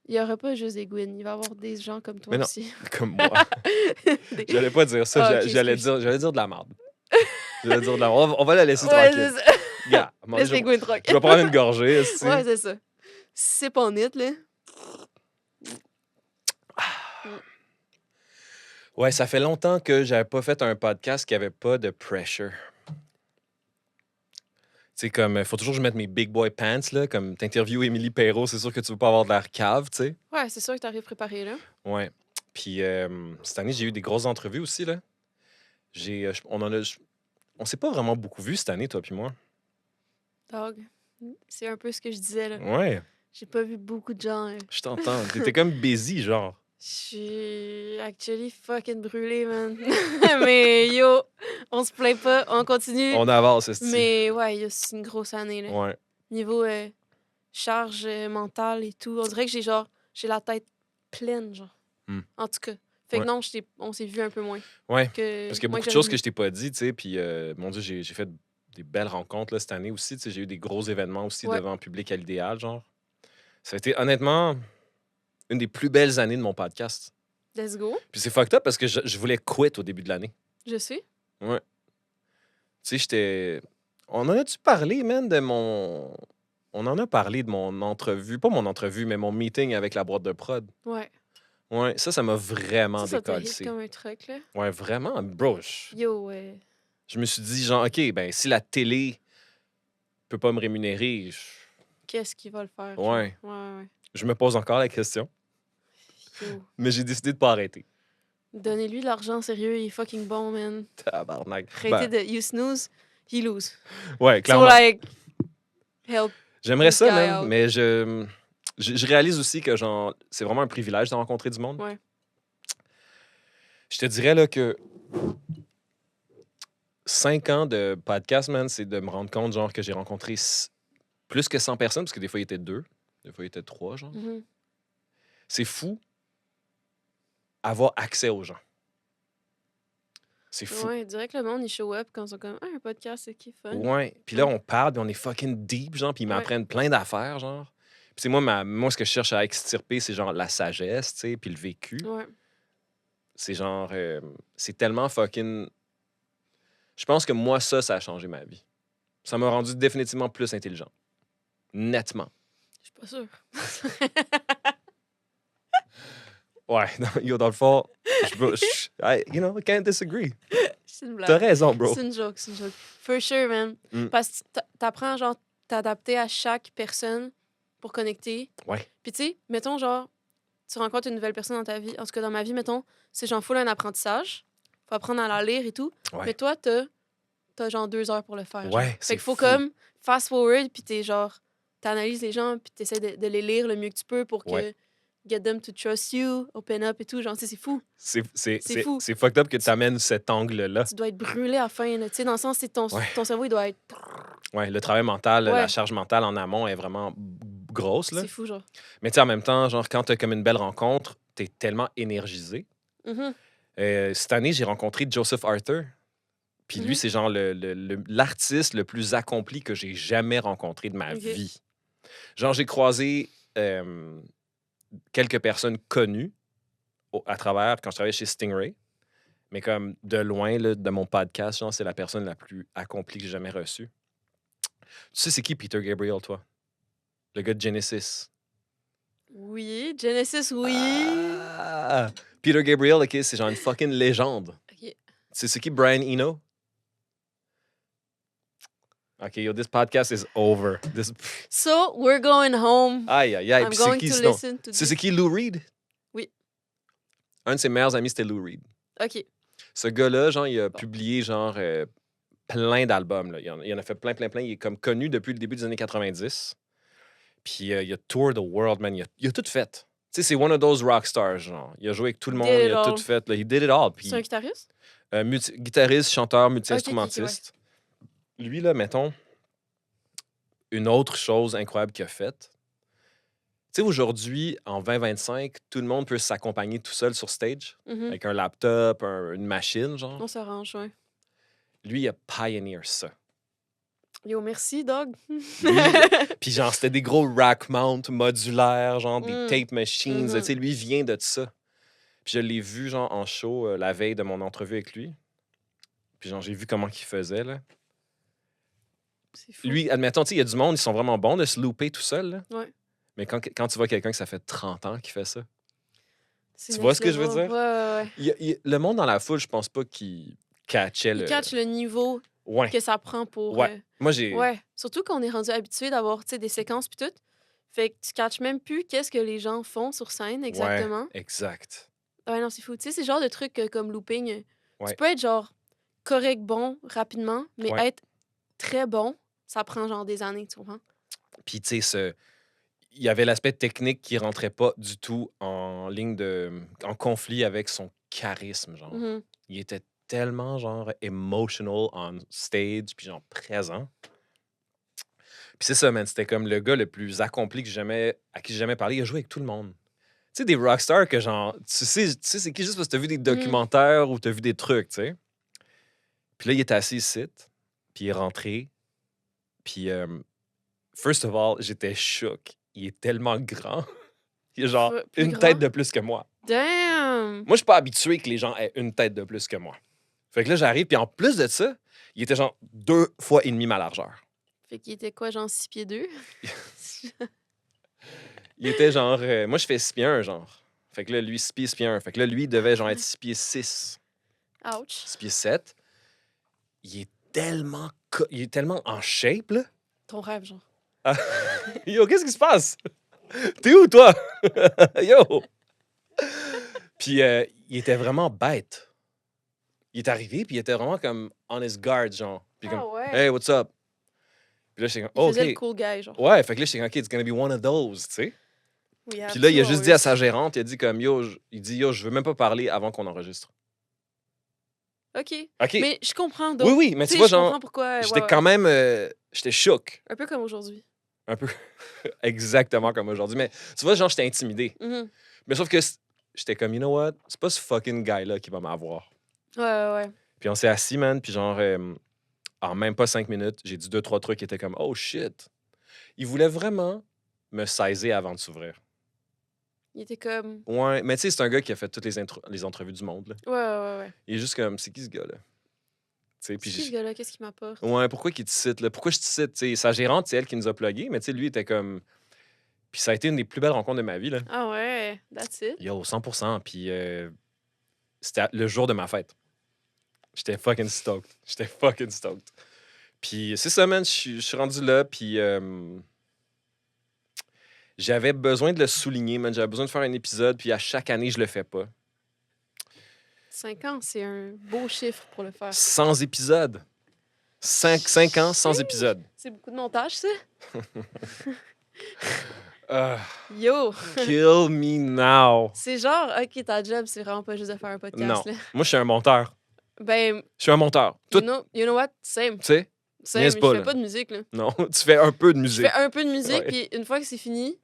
Il n'y aura pas juste des gouines. Il va y avoir des gens comme toi Mais non. aussi. comme moi. Des- J'allais pas dire ça. Ah, ok, j'allais excuse. dire de la merde. J'allais dire de la merde. On va la laisser Ouais, tranquille. c'est ça. Yeah, à un moment donné, Laisse les gouines tranquilles. je vais prendre une gorgée. esti. Ouais, c'est ça. C'est pas net, là. Ouais, ça fait longtemps que j'avais pas fait un podcast qui avait pas de pressure. Tu sais, comme, faut toujours que je mette mes big boy pants, là, comme t'interviews Émilie Perrault, c'est sûr que tu veux pas avoir de l'air cave, tu sais. Ouais, c'est sûr que t'arrives préparé, là. Ouais. Puis, cette année, j'ai eu des grosses entrevues aussi, là. On s'est pas vraiment beaucoup vus cette année, toi puis moi. Dog. C'est un peu ce que je disais, là. Ouais, J'ai pas vu beaucoup de gens. je t'entends. T'étais comme busy, genre. Je suis actually fucking brûlée, man. Mais yo, on se plaint pas, on continue. On avance, esti. Mais ouais, c'est une grosse année, là. Ouais. Niveau charge mentale et tout. On dirait que j'ai la tête pleine, genre. Hmm. En tout cas. Fait que Ouais. non, on s'est vu un peu moins. Ouais. Que, Parce qu'il y a moins beaucoup de j'aurais choses que voulu. je t'ai pas dit, tu sais. Puis, mon Dieu, j'ai fait des belles rencontres là, cette année aussi. Tu sais, j'ai eu des gros événements aussi Ouais. devant un public à l'idéal, genre. Ça a été honnêtement une des plus belles années de mon podcast. Let's go. Puis c'est fucked up parce que je voulais quit au début de l'année. Je sais. Ouais. Tu sais, j'étais. On en a-tu parlé, man, de mon. On en a parlé de mon entrevue. Pas mon entrevue, mais mon meeting avec la boîte de prod. Ouais. Ouais, ça m'a vraiment Ça t'a hit décollé. comme un truc, là. Ouais, vraiment. Bro, Yo, je me suis dit, genre, OK, ben si la télé peut pas me rémunérer, qu'est-ce qu'il va le faire. Ouais. Ouais. Je me pose encore la question, Yo. mais j'ai décidé de pas arrêter. Donnez-lui de l'argent, sérieux, il est fucking bon, man. Tabarnak. Arrêtez de you snooze, he lose. Ouais, So, clairement. like, help J'aimerais this ça, guy man, out. mais je réalise aussi que genre c'est vraiment un privilège de rencontrer du monde. Ouais. Je te dirais là que 5 ans de podcast, man, c'est de me rendre compte genre que j'ai rencontré plus que 100 personnes, parce que des fois il était 2, des fois il était 3, genre. Mhm. C'est fou avoir accès aux gens. C'est fou. Ouais, direct le monde, il show up quand ils sont comme ah, un podcast, c'est qui fun. Ouais. Puis là, Ouais. on parle, puis on est fucking deep, genre, puis ils Ouais. m'apprennent plein d'affaires, genre. Puis c'est moi, ce que je cherche à extirper, c'est genre la sagesse, tu sais, puis le vécu. Ouais. C'est genre, c'est tellement fucking. Je pense que moi, ça a changé ma vie. Ça m'a rendu définitivement plus intelligent. Nettement. Je suis pas sûre. Ouais, non, yo, dans le fond, I can't disagree. C'est une T'as blague. raison, bro. C'est une joke. For sure, man. Mm. Parce que t'apprends, genre, t'adapter à chaque personne pour connecter. Ouais. Puis tu sais, mettons, genre, tu rencontres une nouvelle personne dans ta vie. En tout cas, dans ma vie, mettons, c'est genre full un apprentissage. Faut apprendre à la lire et tout. Ouais. Mais toi, t'as genre 2 heures pour le faire. Ouais, genre. c'est Fait qu'il faut fou. comme fast-forward, puis t'es genre, t'analyses les gens, puis t'essaies de les lire le mieux que tu peux pour que Ouais. get them to trust you, open up et tout. Genre, tu sais, c'est fou. C'est fou. C'est fucked up que tu amènes cet angle-là. Tu dois être brûlé à la fin. là. Tu sais, dans le sens, c'est ton cerveau, il doit être. Ouais, le travail mental, Ouais. la charge mentale en amont est vraiment grosse, là. C'est fou, genre. Mais tu sais, en même temps, genre, quand t'as comme une belle rencontre, t'es tellement énergisé. Mhm. Cette année, j'ai rencontré Joseph Arthur. Puis lui, Mhm. c'est genre l'artiste le plus accompli que j'ai jamais rencontré de ma Ok. vie. Genre, j'ai croisé quelques personnes connues à travers quand je travaillais chez Stingray. Mais comme de loin, là, de mon podcast, genre, c'est la personne la plus accomplie que j'ai jamais reçue. Tu sais, c'est qui Peter Gabriel, toi? Le gars de Genesis. Oui. Genesis, oui. Ah! Peter Gabriel, OK, c'est genre une fucking légende. Ok. C'est qui Brian Eno? OK, yo, this podcast is over. So, we're going home. Aïe, aïe, aïe. I'm Puis c'est going qui to sinon? listen to C'est this. qui Lou Reed? Oui. Un de ses meilleurs amis, c'était Lou Reed. OK. Ce gars-là, genre, il a publié, genre, plein d'albums. Là. Il en a fait plein. Il est comme connu depuis le début des années 90. Puis il a tour the world, man. Il a tout fait. Tu sais, c'est one of those rock stars, genre. Il a joué avec tout le monde, Did il it a all. tout fait. Là. He did it all. Puis, C'est un guitariste? guitariste, chanteur, multi-instrumentiste. Ok, Lui, là, mettons, une autre chose incroyable qu'il a faite. Tu sais, aujourd'hui, en 2025, tout le monde peut s'accompagner tout seul sur stage, Mhm. avec un laptop, une machine, genre. On s'arrange, ouais. Lui, il a pioneer ça. Yo, merci, Dog. Puis genre, c'était des gros rack mount modulaires, genre des Mm. tape machines. Mhm. Tu sais, lui, il vient de ça. Puis je l'ai vu, genre, en show la veille de mon entrevue avec lui. Puis genre, j'ai vu comment il faisait, là. C'est fou. Lui, admettons, tu sais, il y a du monde, ils sont vraiment bons de se louper tout seul, là. Ouais. Mais quand tu vois quelqu'un que ça fait 30 ans qui fait ça, C'est tu vois next ce que je veux level. dire? Ouais. Le monde dans la foule, je pense pas qu'il catchait Il le... catch le niveau Ouais. que ça prend pour... Ouais. Moi, j'ai... Ouais. Surtout qu'on est rendu habitué d'avoir, tu sais, des séquences puis tout. Fait que tu catches même plus qu'est-ce que les gens font sur scène exactement. Ouais, exact. Ouais, non, c'est fou. Tu sais, c'est le genre de truc comme looping. Ouais. Tu peux être genre correct bon rapidement, mais Ouais. être très bon, ça prend genre des années, tu comprends? Puis, tu sais, il y avait l'aspect technique qui rentrait pas du tout en conflit avec son charisme, genre. Mhm. Il était tellement, genre, emotional on stage, puis genre, présent. Puis c'est ça, man, c'était comme le gars le plus accompli à qui j'ai jamais parlé. Il a joué avec tout le monde. Tu sais, des rockstars que, genre, tu sais c'est qui juste parce que t'as vu des documentaires ou t'as vu des trucs, tu sais. Puis là, il était assis ici, puis il est rentré. Puis, first of all, j'étais choqué. Il est tellement grand. Il a genre Plus une grand? tête de plus que moi. Damn! Moi, je suis pas habitué que les gens aient une tête de plus que moi. Fait que là, j'arrive, puis en plus de ça, il était genre 2 fois et demi ma largeur. Fait qu'il était quoi, genre 6 pieds 2? Il était genre... moi, je fais 6 pieds 1, genre. Fait que là, lui, 6 pieds 1. Fait que là, lui, il devait genre être 6 pieds 6. Ouch. 6 pieds 7. Il est tellement en shape, là. Ton rêve, genre. Yo, qu'est-ce qui se passe? T'es où, toi? Yo! Puis il était vraiment bête. Il est arrivé, puis il était vraiment comme on his guard, genre. Puis comme, ouais. hey, what's up? Puis là, j'étais comme, Il faisait le OK. cool guy, genre. Ouais, fait que là, j'étais comme, OK, it's gonna be one of those, tu sais. We have Puis là, il a two juste dit à hours. sa gérante, il a dit comme, yo, je veux même pas parler avant qu'on enregistre. OK. OK. Mais je comprends, Oui, donc. oui, mais Tu tu sais, vois, je comprends genre, pourquoi. j'étais ouais. quand même, j'étais choqué. Un peu comme aujourd'hui. Un peu. Exactement comme aujourd'hui. Mais tu vois, genre, j'étais intimidé. Mhm. Mais sauf que j'étais comme, you know what? C'est pas ce fucking guy-là qui va m'avoir. Ouais. Puis on s'est assis, man, puis genre, en même pas 5 minutes, j'ai dit 2-3 trucs qui étaient comme, oh shit. Il voulait vraiment me saisir avant de s'ouvrir. Il était comme. Ouais, mais tu sais, c'est un gars qui a fait toutes les entrevues du monde, là. Ouais. Il est juste comme, c'est qui ce gars-là? Tu sais, puis C'est qui ce gars-là? Qu'est-ce qu'il m'apporte? ouais, pourquoi qu'il te cite, là? Pourquoi je te cite? Tu sais, sa gérante, c'est elle qui nous a plugués, mais tu sais, lui, il était comme. Puis ça a été une des plus belles rencontres de ma vie, là. Ah ouais, that's it. Yo, 100%. Puis c'était le jour de ma fête. J'étais fucking stoked. Puis c'est ça, man. Je suis rendu là, puis j'avais besoin de le souligner, man. J'avais besoin de faire un épisode, puis à chaque année, je le fais pas. 5 ans, c'est un beau chiffre pour le faire. Sans épisode. 5 ans sans épisode. C'est beaucoup de montage, ça? Ah, Yo! kill me now. C'est genre, OK, ta job, c'est vraiment pas juste de faire un podcast, Non. là. Moi, je suis un monteur. Ben, Je suis un monteur. Tout, you know what? Same. tu sais? Same. niaise Je pas, fais là. pas de musique, là. Non, tu fais un peu de Je musique. fais un peu de musique, Ouais. puis une fois que c'est fini,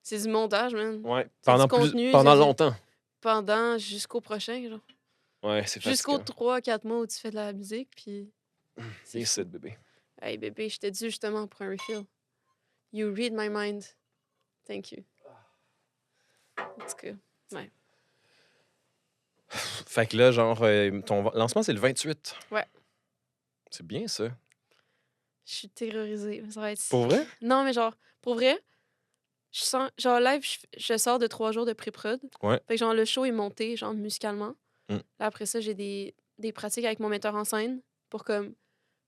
c'est du montage, man. Ouais. C'est du contenu, Pendant c'est- longtemps. Pendant jusqu'au prochain, genre. Ouais, c'est Jusqu'aux fatigant. 3-4 mois où tu fais de la musique, puis... C'est fou. ici, bébé. Hey, bébé, je t'ai dû justement pour un refill. You read my mind. Thank you. En tout cas, Fait que là, genre, ton lancement, c'est le 28. Ouais. C'est bien, ça. je suis terrorisée. Ça va être... Pour vrai? Non, mais genre, pour vrai, je sens... Genre, live, je sors de 3 jours de pré-prod. Ouais. Fait que genre, le show est monté, genre, musicalement. Mm. Là, après ça, j'ai des pratiques avec mon metteur en scène pour, comme,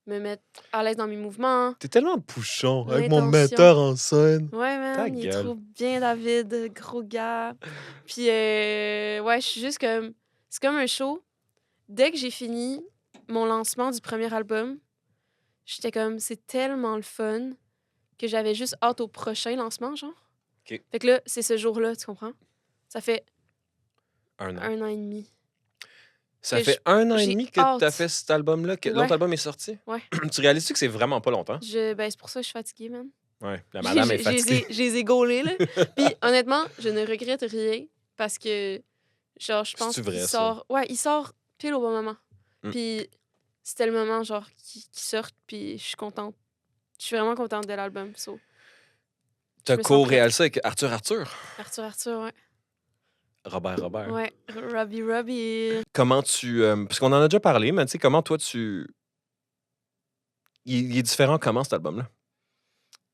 me mettre à l'aise dans mes mouvements. T'es tellement pouchon avec mon metteur en scène. Ouais, Ta man, il est gueule. trop bien, David, gros gars. Puis, ouais, je suis juste comme... C'est comme un show. Dès que j'ai fini mon lancement du premier album, j'étais comme, c'est tellement le fun que j'avais juste hâte au prochain lancement, genre. OK. Fait que là, c'est ce jour-là, tu comprends? Ça fait 1 an. 1 an et demi. Ça que fait 1 an et j'ai demi que hâte. t'as fait cet album-là, que Ouais. l'autre album est sorti? Ouais. Tu réalises-tu que c'est vraiment pas longtemps? Ben, c'est pour ça que je suis fatiguée, man. Ouais, la madame est fatiguée. Je les ai gaulés, là. Puis, honnêtement, je ne regrette rien parce que, genre, je pense C'est-tu vrai, qu'il ça? sort... Ouais, il sort pile au bon moment. Mm. Puis, c'était le moment, genre, qui sorte, puis je suis contente. Je suis vraiment contente de l'album, so. T'as me sens co-réalisé avec Arthur. Arthur, ouais. Robert. Ouais, Robbie. Comment tu... parce qu'on en a déjà parlé, mais tu sais, comment toi, tu... Il est différent comment, cet album-là?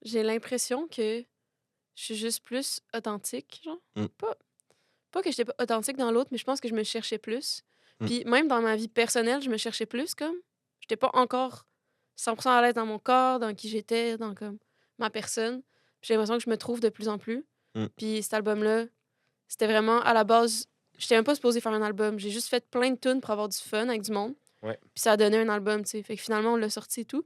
J'ai l'impression que je suis juste plus authentique, genre. Mm. Pas que j'étais pas authentique dans l'autre, mais je pense que je me cherchais plus. Mm. Puis même dans ma vie personnelle, je me cherchais plus, comme. J'étais pas encore 100% à l'aise dans mon corps, dans qui j'étais, dans comme ma personne. Puis j'ai l'impression que je me trouve de plus en plus. Mm. Puis cet album-là, c'était vraiment à la base... J'étais même pas supposée faire un album. J'ai juste fait plein de tunes pour avoir du fun avec du monde. Ouais. Puis ça a donné un album, tu sais. Fait que finalement, on l'a sorti et tout.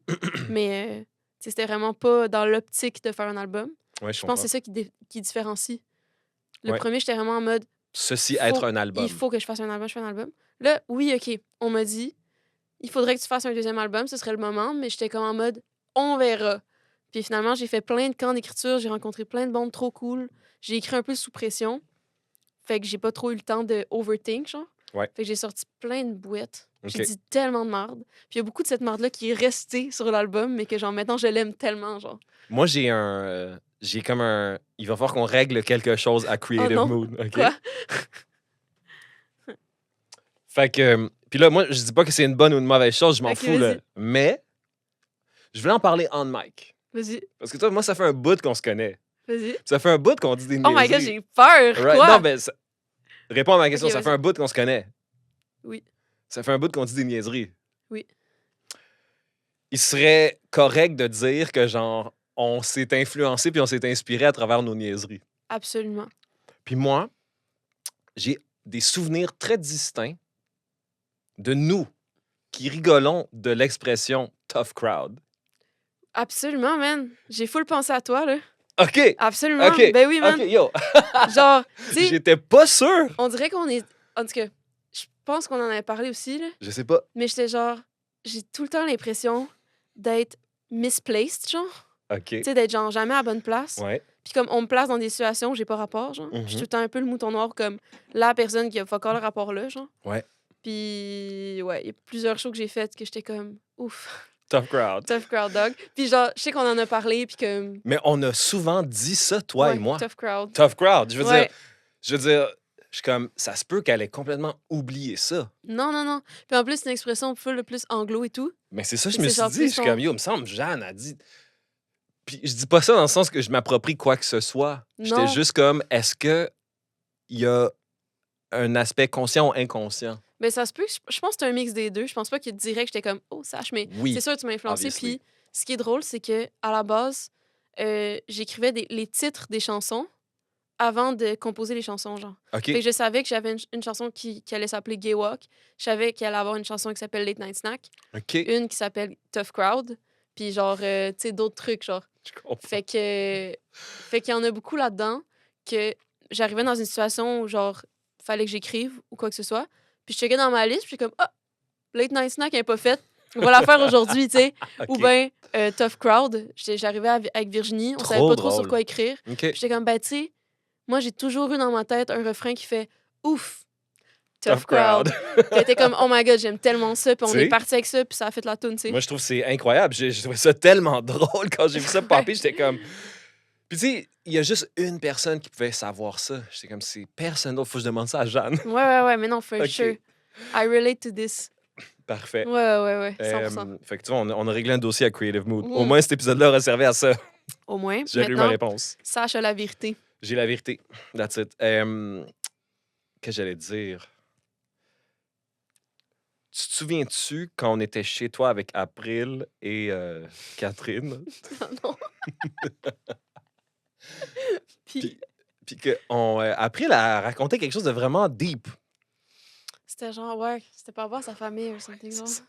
Mais tu sais, c'était vraiment pas dans l'optique de faire un album. Ouais, Je pense que c'est ça qui différencie. Le Ouais. premier, j'étais vraiment en mode... Ceci Faut- être un album. Il faut que je fasse un album, je fais un album. Là, oui, OK, on m'a dit, il faudrait que tu fasses un deuxième album, ce serait le moment, mais j'étais comme en mode, on verra. Puis finalement, j'ai fait plein de camps d'écriture, j'ai rencontré plein de bandes trop cool, j'ai écrit un peu sous pression, fait que j'ai pas trop eu le temps de overthink, genre. Ouais. Fait que j'ai sorti plein de bouettes. J'ai OK. dit tellement de merde. Puis il y a beaucoup de cette merde-là qui est restée sur l'album, mais que genre maintenant, je l'aime tellement, genre. Moi, j'ai comme un... Il va falloir qu'on règle quelque chose à Creative non. Mood. OK? Quoi? Fait que... Puis là, moi, je dis pas que c'est une bonne ou une mauvaise chose, je m'en Ok, fous, là. vas-y. Mais, je voulais en parler on mic. Vas-y, Parce que toi, moi, ça fait un bout qu'on se connaît. vas-y. Ça fait un bout qu'on dit des Oh my God, niaiseries. j'ai peur! Right? Quoi? Non, ben, réponds à ma question. Ok, Ça fait vas-y. un bout qu'on se connaît. Oui. Ça fait un bout qu'on dit des niaiseries. Oui. Il serait correct de dire que, genre, on s'est influencé puis on s'est inspiré à travers nos niaiseries. Absolument. Puis moi, j'ai des souvenirs très distincts de nous qui rigolons de l'expression tough crowd. Absolument, man. J'ai full pensé à toi, là. OK. Absolument. OK. Ben oui, man. OK, yo. Genre, tu sais, J'étais pas sûr. on dirait qu'on est... En tout cas, je pense qu'on en avait parlé aussi, là. Je sais pas. Mais j'étais genre... J'ai tout le temps l'impression d'être misplaced, genre. OK. Tu sais, d'être genre jamais à la bonne place. Ouais. Puis comme on me place dans des situations où j'ai pas rapport, genre. Je suis tout le temps un peu le mouton noir comme la personne qui a fuck all le rapport là, genre. Ouais. Puis ouais, il y a plusieurs shows que j'ai faites que j'étais comme ouf, Tough crowd. tough crowd dog. Puis genre, je sais qu'on en a parlé puis comme Mais on a souvent dit ça, toi et ouais, moi. tough crowd. Tough crowd. Je veux Ouais. dire, je suis comme, ça se peut qu'elle ait complètement oublié ça. Non, non, non. Puis en plus, c'est une expression full plus anglo et tout. Mais c'est ça, je Et me c'est suis genre dit. plus Je suis comme, yo, il me semble, Jeanne a dit. Puis je dis pas ça dans le sens que je m'approprie quoi que ce soit. J'étais Non. juste comme, est-ce que il y a un aspect conscient ou inconscient? Mais ça se peut, je pense que c'est un mix des deux. Je pense pas qu'il direct, j'étais comme oh, sache, mais Oui. c'est sûr que tu m'as influencé. Obviously. Puis ce qui est drôle, c'est que à la base, j'écrivais les titres des chansons avant de composer les chansons, genre. OK. Fait que je savais que j'avais une chanson qui allait s'appeler Gay Walk. Je savais qu'il allait avoir une chanson qui s'appelle Late Night Snack. OK. Une qui s'appelle Tough Crowd. Puis genre, tu sais, d'autres trucs, genre. Je comprends. Fait qu'il y en a beaucoup là-dedans que j'arrivais dans une situation où, genre, fallait que j'écrive ou quoi que ce soit. Puis je checkais dans ma liste, puis j'étais comme, ah, Late Night Snack n'est pas faite. On va la faire aujourd'hui, tu sais. OK. Ou bien Tough Crowd. J'arrivais avec Virginie, on savait Trop pas trop sur drôle. quoi écrire. OK. Puis j'étais comme, ben, tu sais, moi, j'ai toujours eu dans ma tête un refrain qui fait ouf, Tough Crowd. Puis t'es comme, oh my god, j'aime tellement ça. Puis on Tu sais. est parti avec ça, puis ça a fait la tune, tu sais. Moi, je trouve que c'est incroyable. J'ai trouvé ça tellement drôle quand j'ai vu ça popper. J'étais comme. Puis, tu sais, il y a juste une personne qui pouvait savoir ça. J'étais comme, c'est personne d'autre. Faut que je demande ça à Jeanne. Ouais, mais non, for OK. sure. I relate to this. Parfait. Ouais, 100%. Fait que tu vois, on a réglé un dossier à Creative Mood. Mm. Au moins, cet épisode-là aurait servi à ça. Au moins, J'ai eu ma maintenant, réponse. sache la vérité. J'ai la vérité. That's it. Que j'allais dire? Tu te souviens-tu quand on était chez toi avec April et Catherine? non. Puis, Puis que April a raconté quelque chose de vraiment deep. c'était genre, ouais, c'était pas voir sa famille ou something, C'est genre. ça.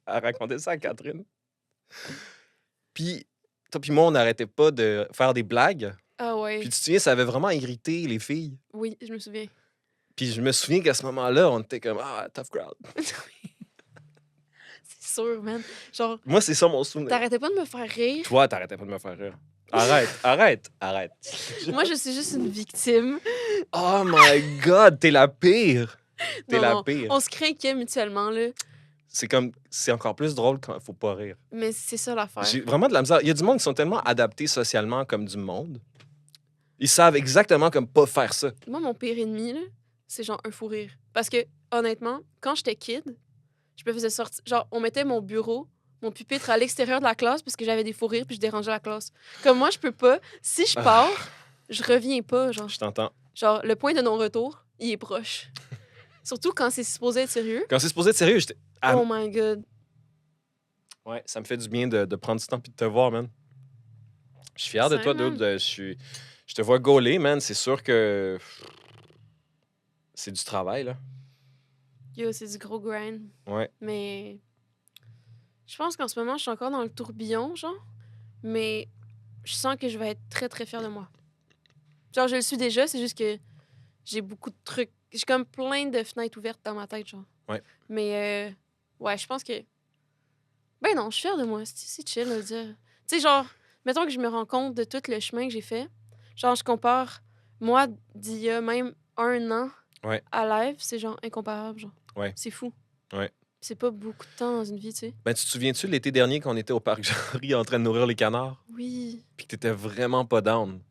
Elle a raconté ça à Catherine. Puis, toi puis moi, on n'arrêtait pas de faire des blagues. Ah ouais, Puis tu te souviens, ça avait vraiment irrité les filles. oui, je me souviens. Puis je me souviens qu'à ce moment-là, on était comme, ah, tough crowd. C'est sûr, man. Genre, Moi, c'est ça mon souvenir. t'arrêtais pas de me faire rire. Toi, t'arrêtais pas de me faire rire. Arrête. Moi, je suis juste une victime. Oh my God, t'es la pire. T'es Non, la non, pire. on se craquait mutuellement, là. C'est encore plus drôle quand il faut pas rire. Mais c'est ça l'affaire. J'ai vraiment de la misère. Il y a du monde qui sont tellement adaptés socialement comme du monde. Ils savent exactement comme pas faire ça. Moi, mon pire ennemi, là, c'est genre un fou rire. Parce que, honnêtement, quand j'étais kid, je me faisais sortir. Genre, on mettait mon bureau, mon pupitre à l'extérieur de la classe parce que j'avais des fous rires puis je dérangeais la classe. Comme moi, je peux pas. Si je pars, je reviens pas, genre. Je t'entends. Genre, le point de non-retour, il est proche. Surtout quand c'est supposé être sérieux. Quand c'est supposé être sérieux, j'étais. Ah, Oh my god. ouais, ça me fait du bien de prendre du temps puis de te voir, man. Je suis fier de toi, Sérieux, dude. Je te vois gauler, man. C'est sûr que. C'est du travail, là. Yo, c'est du gros grind. Ouais. Mais je pense qu'en ce moment, je suis encore dans le tourbillon, genre. Mais je sens que je vais être très, très fière de moi. Genre, je le suis déjà, c'est juste que j'ai beaucoup de trucs. J'ai comme plein de fenêtres ouvertes dans ma tête, genre. Ouais. Mais, ouais, je pense que... Ben non, je suis fière de moi. C'est chill à dire. Tu sais, genre, mettons que je me rends compte de tout le chemin que j'ai fait. Genre, je compare moi d'il y a même 1 an Ouais. à live, c'est genre incomparable, genre. Ouais. C'est fou. Ouais. C'est pas beaucoup de temps dans une vie, tu sais. Ben, tu te souviens-tu l'été dernier quand on était au parc Jarry en train de nourrir les canards? Oui, Puis que t'étais vraiment pas down.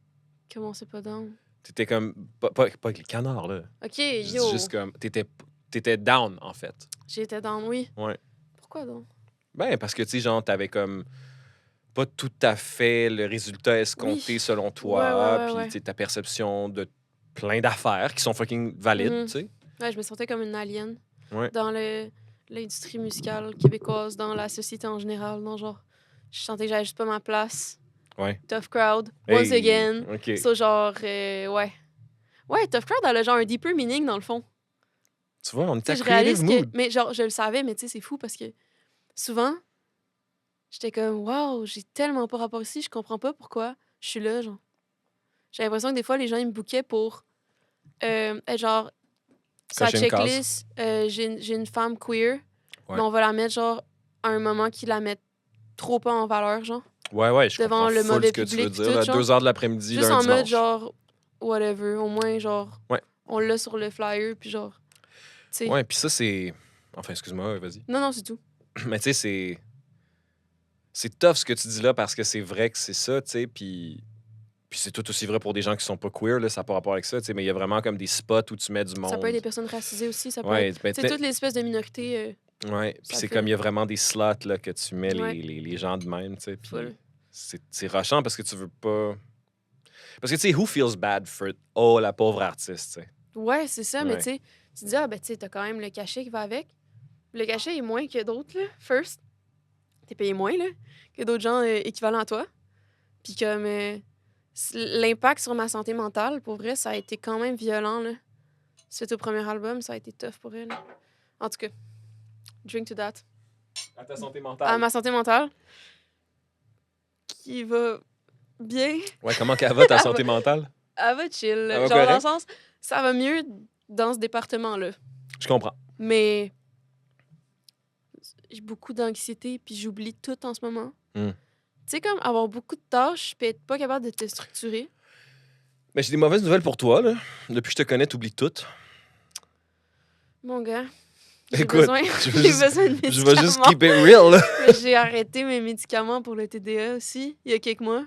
comment c'est pas down? T'étais comme. Pas avec les canards, là. OK, Je dis yo, juste comme. T'étais down, en fait. j'étais down, oui. Ouais. Pourquoi donc? Ben, parce que, tu sais, genre, t'avais comme. Pas tout à fait le résultat escompté Oui. selon toi. Ouais, Puis, ouais. tu sais, ta perception de plein d'affaires qui sont fucking valides, Mhm. tu sais. Ouais, je me sentais comme une alien Ouais. dans l'industrie musicale québécoise, dans la société en général, dans genre... Je sentais que j'avais juste pas ma place. Ouais. Tough Crowd, Once Hey, Again. OK. Ça, genre, ouais. Ouais, Tough Crowd, elle a genre un deeper meaning dans le fond. Tu vois, on est Tu à sais, je creative réalise que. mood. Mais genre, je le savais, mais tu sais, c'est fou parce que souvent, j'étais comme, waouh, j'ai tellement pas rapport ici, je comprends pas pourquoi je suis là, genre. J'ai l'impression que des fois, les gens, ils me bookaient pour être genre, sa Cocher une case. checklist, j'ai une femme queer, Ouais. mais on va la mettre, genre, à un moment qui la met trop pas en valeur, genre. Ouais, je Devant comprends le full mauvais ce que tu veux public, dire. tout, Là, genre. 2 heures de l'après-midi, Juste lundi, en mode, dimanche. genre, whatever, au moins, genre, Ouais. on l'a sur le flyer, puis genre, tu sais. Ouais, puis ça, c'est... Enfin, excuse-moi, vas-y. Non, c'est tout. Mais tu sais, c'est tough ce que tu dis là parce que c'est vrai que c'est ça, tu sais, puis c'est tout aussi vrai pour des gens qui sont pas queer, là, ça n'a pas rapport avec ça, tu sais, mais il y a vraiment comme des spots où tu mets du monde. Ça peut être des personnes racisées aussi, ça peut Ouais, être... ben, C'est toutes les espèces de minorités. ouais, puis ça c'est fait- comme il y a vraiment des slots là, que tu mets Ouais. les gens de même, tu sais, puis Full. c'est rushant parce que tu veux pas... Parce que, tu sais, who feels bad for... Oh, la pauvre artiste, tu sais. Ouais, c'est ça, mais Ouais. tu sais, tu te dis, ah, ben, tu sais, t'as quand même le cachet qui va avec. Le cachet est moins que d'autres, là, first. T'es payé moins, là, que d'autres gens équivalents à toi. Puis comme, l'impact sur ma santé mentale, pour vrai, ça a été quand même violent, là. Suite au premier album, ça a été tough pour elle. Là. En tout cas, drink to that. À ta santé mentale. À ma santé mentale, qui va bien. Ouais, comment qu'elle va, ta santé mentale? Elle va chill. Elle va Genre, dans le correct? sens, ça va mieux dans ce département-là. Je comprends. Mais j'ai beaucoup d'anxiété, puis j'oublie tout en ce moment. Mm. Tu sais, comme avoir beaucoup de tâches, puis être pas capable de te structurer. Mais j'ai des mauvaises nouvelles pour toi, là. Depuis que je te connais, t'oublies tout. Mon gars, j'ai Écoute, besoin, je vais j'ai juste- besoin de médicaments. Je vais juste keep it real, là. Mais j'ai arrêté mes médicaments pour le TDA aussi, il y a quelques mois.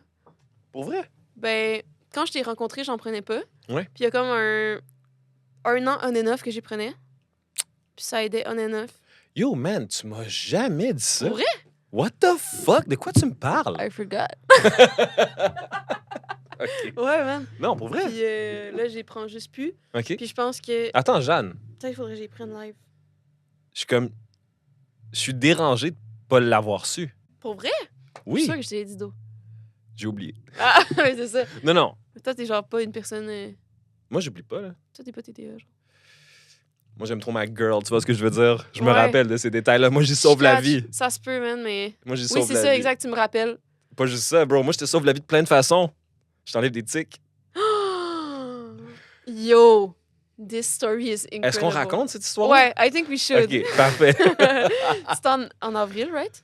Pour vrai? Ben, quand je t'ai rencontré, j'en prenais pas. Ouais. Puis il y a comme un an on and off que j'y prenais. Puis ça aidait on and off. Yo, man, tu m'as jamais dit ça. Pour vrai? What the fuck? De quoi tu me parles? I forgot. OK. Ouais, man. Non, pour vrai? Puis là, j'y prends juste plus. OK. Puis je pense que Attends, Jeanne, peut-être il faudrait que j'y prenne live. je suis comme... Je suis dérangé de pas l'avoir su. Pour vrai? Je Oui, suis sûre que je t'ai dit d'eau. j'ai oublié. Ah, ouais, c'est ça. Non. Toi, t'es genre pas une personne. Moi, j'oublie pas, là. Toi, t'es pas TDA. Genre. Moi, j'aime trop ma girl, tu vois ce que je veux dire? Je me Ouais. rappelle de ces détails-là. Moi, j'y sauve la Je catch. vie. Ça se peut, man, mais. Moi, j'y Oui, sauve c'est la ça, vie. exact, tu me rappelles. Pas juste ça, bro. Moi, je te sauve la vie de plein de façons. Je t'enlève des tics. Yo! This story is incredible. Est-ce qu'on raconte cette histoire? Ouais, I think we should. OK, parfait. C'était en avril, right?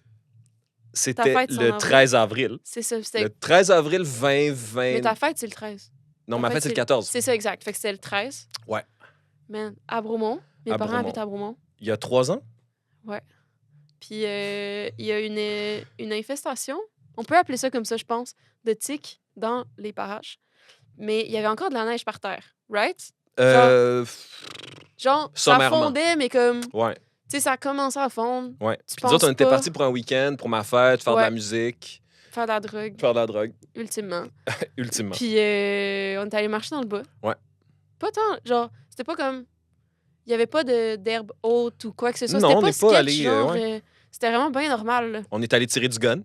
C'était fête, c'est en le avril. 13 avril. C'est ça. C'était... Le 13 avril 2020. Mais ta fête, c'est le 13. Non, ta ma fête, fête, c'est le 14. C'est ça, exact. Fait que c'était le 13. Ouais. Man, à Bromont. Mes À parents Bromont. habitent à Bromont. Il y a 3 ans? Puis il y a une infestation, on peut appeler ça comme ça, je pense, de tiques dans les parages. Mais il y avait encore de la neige par terre, right? Genre, ça Sommairement. fondait, mais comme, Ouais. tu sais, ça commençait à fondre, Ouais. Tu Puis nous autres, on penses était pas- partis pour un week-end, pour ma fête, faire de la Ouais. musique, faire de la drogue, faire de la drogue, ultimement. ultimement. Puis on est allé marcher dans le bas. Ouais. Pas tant, genre, c'était pas comme, il y avait pas d'herbe haute ou quoi que ce soit. Non, C'était on pas n'est pas sketch, allé, genre, ouais. c'était vraiment bien normal, là. On est allé tirer du gun.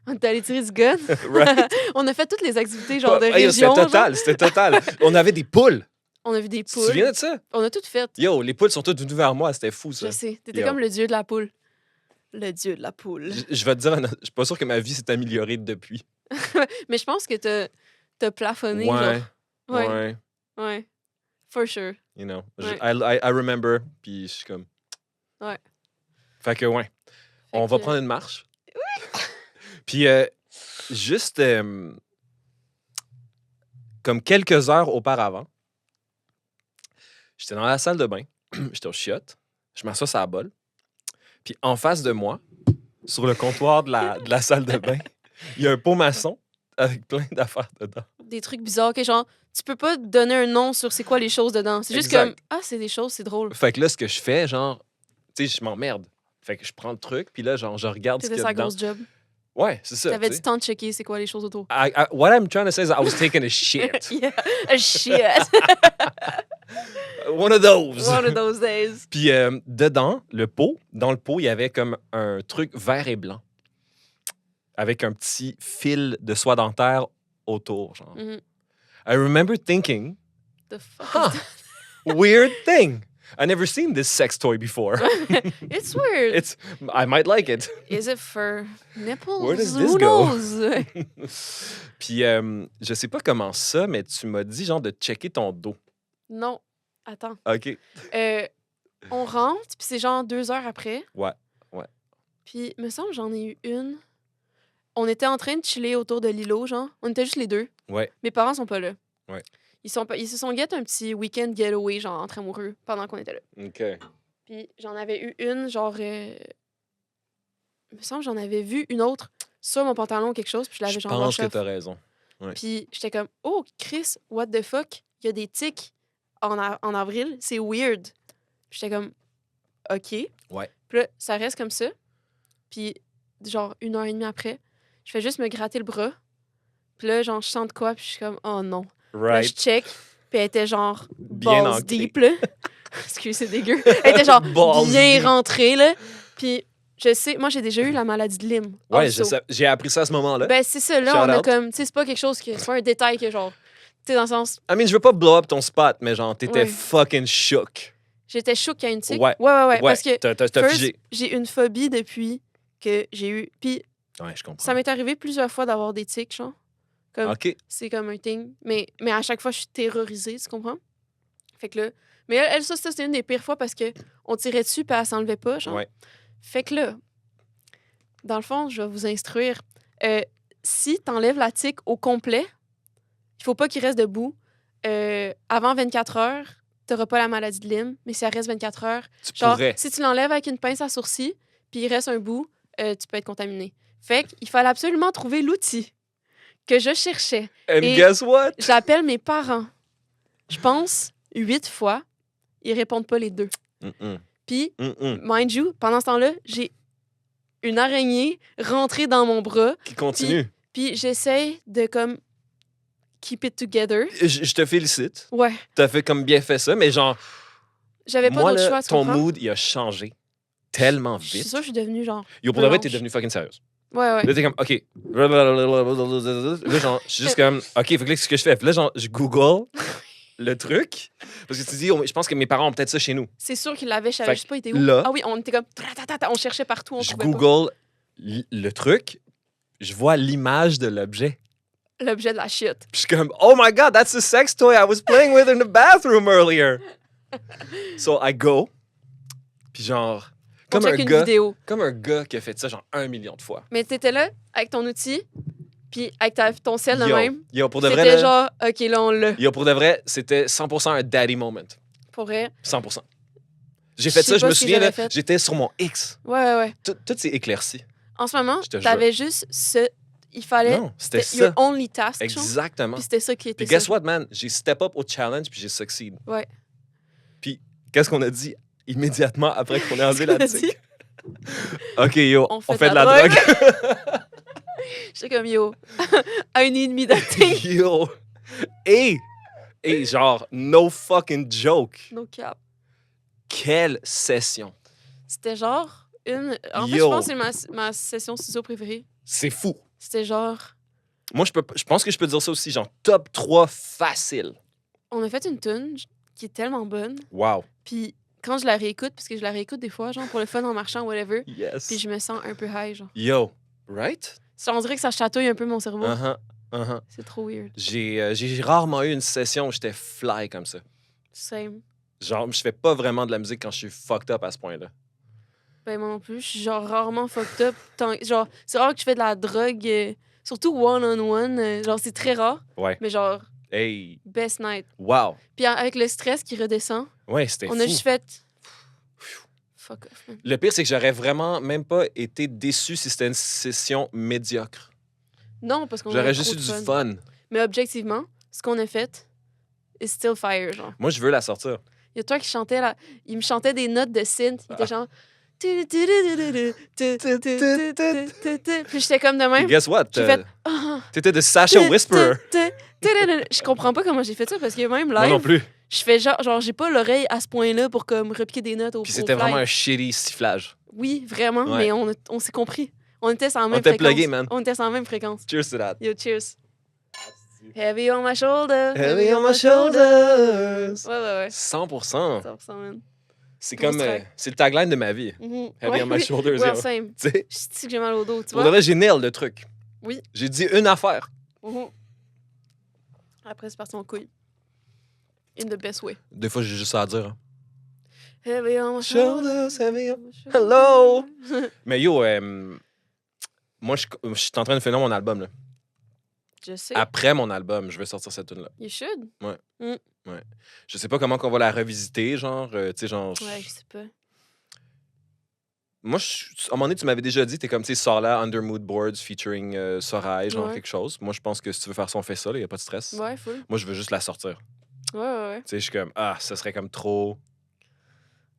On est allé tirer du gun. Right? On a fait toutes les activités, genre, de Hey, région. c'était genre. total, c'était total. On avait des poules. On a vu des Tu te poules. souviens de ça? On a tout fait. Yo, les poules sont toutes venues vers moi, c'était fou, ça. Je sais. T'étais Yo. comme le dieu de la poule. Le dieu de la poule. Je vais te dire, je suis pas sûr que ma vie s'est améliorée depuis. Mais je pense que t'as plafonné, Ouais, genre. Ouais. ouais, Ouais. For sure. you know. Ouais. I remember, puis je suis comme... Ouais. Fait que, ouais. Fait On va que- prendre une marche. Puis, juste comme quelques heures auparavant, j'étais dans la salle de bain, j'étais au chiottes, je m'assois sur la bol, puis en face de moi, sur le comptoir de la salle de bain, il y a un pot maçon avec plein d'affaires dedans. Des trucs bizarres que, genre, tu peux pas donner un nom sur c'est quoi les choses dedans. C'est juste Exact. comme, ah, c'est des choses, c'est drôle. Fait que là, ce que je fais, genre, tu sais, je m'emmerde. Fait que je prends le truc, puis là, genre, je regarde ce qu'il C'était y a sa dedans. grosse job. Ouais, c'est ça. T'avais tu sais. du temps de checker c'est quoi les choses autour. What I'm trying to say is I was taking a shit. Yeah. Shit. One of those. One of those days. Puis dedans, dans le pot, il y avait comme un truc vert et blanc. avec un petit fil de soie dentaire autour, genre. Mhm. I remember thinking, The fuck huh, weird thing. I never seen this sex toy before. It's weird. I might like it. Is it for nipples? Where does this Who go? knows? Puis, je sais pas comment ça, mais tu m'as dit, genre, de checker ton dos. Non. Attends. OK. On rentre, puis c'est genre 2 heures après. Ouais. Puis, me semble, j'en ai eu une. On était en train de chiller autour de l'îlot, genre. On était juste les deux. Ouais. Mes parents sont pas là. Ouais. Ils se sont get un petit week-end getaway, genre, entre amoureux, pendant qu'on était là. OK. Puis, j'en avais eu une, genre... me semble, j'en avais vu une autre sur mon pantalon ou quelque chose, puis je l'avais Je genre pense que wash off. t'as raison. Puis, j'étais comme, oh, Chris, what the fuck? Il y a des tics en avril, c'est weird. Puis j'étais comme, OK. Ouais. Puis là, ça reste comme ça. Puis, genre, 1 heure et demie après, je fais juste me gratter le bras. Puis là, genre, je sens de quoi, puis je suis comme, oh non. Là, je Right. check, puis elle était genre Bien balls ancrée. deep, là. Excusez, c'est dégueu. Elle était genre Balls bien deep. rentrée, là. Puis, je sais, moi, j'ai déjà eu la maladie de Lyme. Ouais, also. j'ai appris ça à ce moment-là. Ben, c'est ça, là, Shout on a out. comme, tu sais, c'est pas quelque chose que, c'est pas un détail que, genre, tu sais, dans le sens, I mean, je veux pas blow up ton spot, mais genre, t'étais Ouais. fucking shook. j'étais choquée qu'il y a une tique. Ouais. Ouais, parce que, t'as first, figé. j'ai une phobie depuis que j'ai eu, puis Ouais, je comprends. ça m'est arrivé plusieurs fois d'avoir des tics, genre. Comme, OK. c'est comme un thing. Mais à chaque fois, je suis terrorisée, tu comprends? Fait que là... Mais elle, ça, c'était une des pires fois parce que on tirait dessus puis elle s'enlevait pas, genre. Ouais. Fait que là, dans le fond, je vais vous instruire. Si t'enlèves la tique au complet, il faut pas qu'il reste debout. Avant 24 heures, t'auras pas la maladie de Lyme, mais si elle reste 24 heures... Tu Genre, pourrais. si tu l'enlèves avec une pince à sourcil puis il reste un bout, tu peux être contaminé. Fait qu'il fallait absolument trouver l'outil que je cherchais. And Et- guess what? J'appelle mes parents. Je pense 8 fois. Ils répondent pas les deux. Mm-mm. Puis, Mm-mm. mind you, pendant ce temps-là, j'ai une araignée rentrée dans mon bras. Qui continue. Puis, j'essaie de, comme, keep it together. Je te félicite. Ouais. T'as fait comme bien fait ça, mais genre, J'avais pas moi, d'autre là, choix, tu ton comprends? mood, il a changé tellement Je suis vite. sûre que je suis devenue, genre... Yo, pour de vrai, blanche. t'es devenue fucking sérieuse. Ouais. Là, t'es comme, OK. Là, genre, je suis juste comme, OK, fait que là, ce que je fais? Puis là, genre, je Google le truc. Parce que tu dis, je pense que mes parents ont peut-être ça chez nous. C'est sûr qu'ils l'avaient, je Fait savais que juste pas, il était où. là- Ah oui, on était comme... On cherchait partout, on Je trouvait pas. Google le truc. Je vois l'image de l'objet. L'objet de la shit. Puis je suis comme, oh my God, that's the sex toy I was playing with in the bathroom earlier. So I go. Puis genre, On comme un check une gars, vidéo. comme un gars qui a fait ça genre 1 million de fois. Mais t'étais là, avec ton outil, puis avec ton sel de Yo, même. yo, pour de vrai, C'était là, genre, OK, là, on l'a. yo, pour de vrai, c'était 100% un daddy moment. Pour vrai. 100%. J'ai Je fait sais ça, je pas me ce que souviens, là, j'avais fait. j'étais sur mon X. Ouais. Tout s'est éclairci. En ce moment, Je te jure. t'avais juste ce... Il fallait... Non, c'était Your ça. only task, genre. Exactement. Puis c'était ça qui était Puis guess ça. what, man? J'ai step up au challenge puis j'ai succeed. Ouais. Puis qu'est-ce qu'on a dit immédiatement après qu'on ait enlevé Qu'est-ce la qu'on a dit? tique? OK, yo, On on fait fait de de la la drogue. J'étais comme, yo, I need me that thing. Yo. Et genre, no fucking joke. No cap. Quelle session. C'était genre une... En fait, je Yo. pense que c'est ma session studio préférée. C'est fou. C'était genre... Moi, je pense que je peux dire ça aussi, genre top 3 facile. On a fait une tune qui est tellement bonne. Wow. Puis quand je la réécoute, parce que je la réécoute des fois, genre pour le fun en marchant, whatever, Yes. puis je me sens un peu high, genre. Yo. Right? On dirait que ça chatouille un peu mon cerveau. Uh-huh. Uh-huh. C'est trop weird. J'ai rarement eu une session où j'étais fly comme ça. Same. Genre, je fais pas vraiment de la musique quand je suis fucked up à ce point-là. Ben moi non plus, je suis genre rarement fucked up. Genre, c'est rare que je fais de la drogue, surtout one-on-one. Genre, c'est très rare, Ouais. mais genre, Hey. best night. Wow. Puis avec le stress qui redescend, Ouais, c'était fou. on a juste fait... Fuck off, man. Le pire, c'est que j'aurais vraiment même pas été déçu si c'était une session médiocre. Non, parce qu'on a J'aurais trop juste eu de du fun. fun. Mais objectivement, ce qu'on a fait is still fire, genre. Moi, je veux la sortir. Il y a toi qui chantais là. Il me chantait des notes de synth. Il était genre. Puis j'étais comme de Puis même. guess what? J'ai fait. Ah, T'étais de Sasha Whisperer. Je comprends pas comment j'ai fait ça parce que même Moi non live, plus. je fais genre j'ai pas l'oreille à ce point-là pour comme repiquer des notes au Puis au c'était fly. vraiment un shitty sifflage. Oui, vraiment, Ouais. mais on s'est compris. On était sur la On même était fréquence. plugués, man. On était sur la même fréquence. Cheers to that. Yo, cheers. Heavy on my shoulder. Heavy on my shoulders. Ouais. 100%. 100%, man. C'est Grosse comme... track. c'est le tagline de ma vie. Mhm. Heavy Ouais, on my oui. shoulders. Well, yo. same. Tu sais, Je sais que j'ai mal au dos, tu pour vois. de vrai, j'ai nail le truc. Oui. J'ai dit une affaire. Mhm. Après, c'est parti en couille. In the best way. Des fois, j'ai juste ça à dire. Hein. Heavy on my Shoulders, shoulders. heavy on- Hello! Mais yo, moi, je suis en train de finir mon album. Là. Je sais. Après mon album, je vais sortir cette tune là. You should. Je sais pas comment qu'on va la revisiter, genre, tu sais, genre... Ouais, je sais pas. Moi, à un moment donné, tu m'avais déjà dit, t'es comme, tu sais, sors là, Under Mood Boards featuring Sorail, genre Ouais. quelque chose. Moi, je pense que si tu veux faire ça, on fait ça, il n'y a pas de stress. Ouais, full. Moi, je veux juste la sortir. Ouais. Tu sais, je suis comme, ça serait comme trop...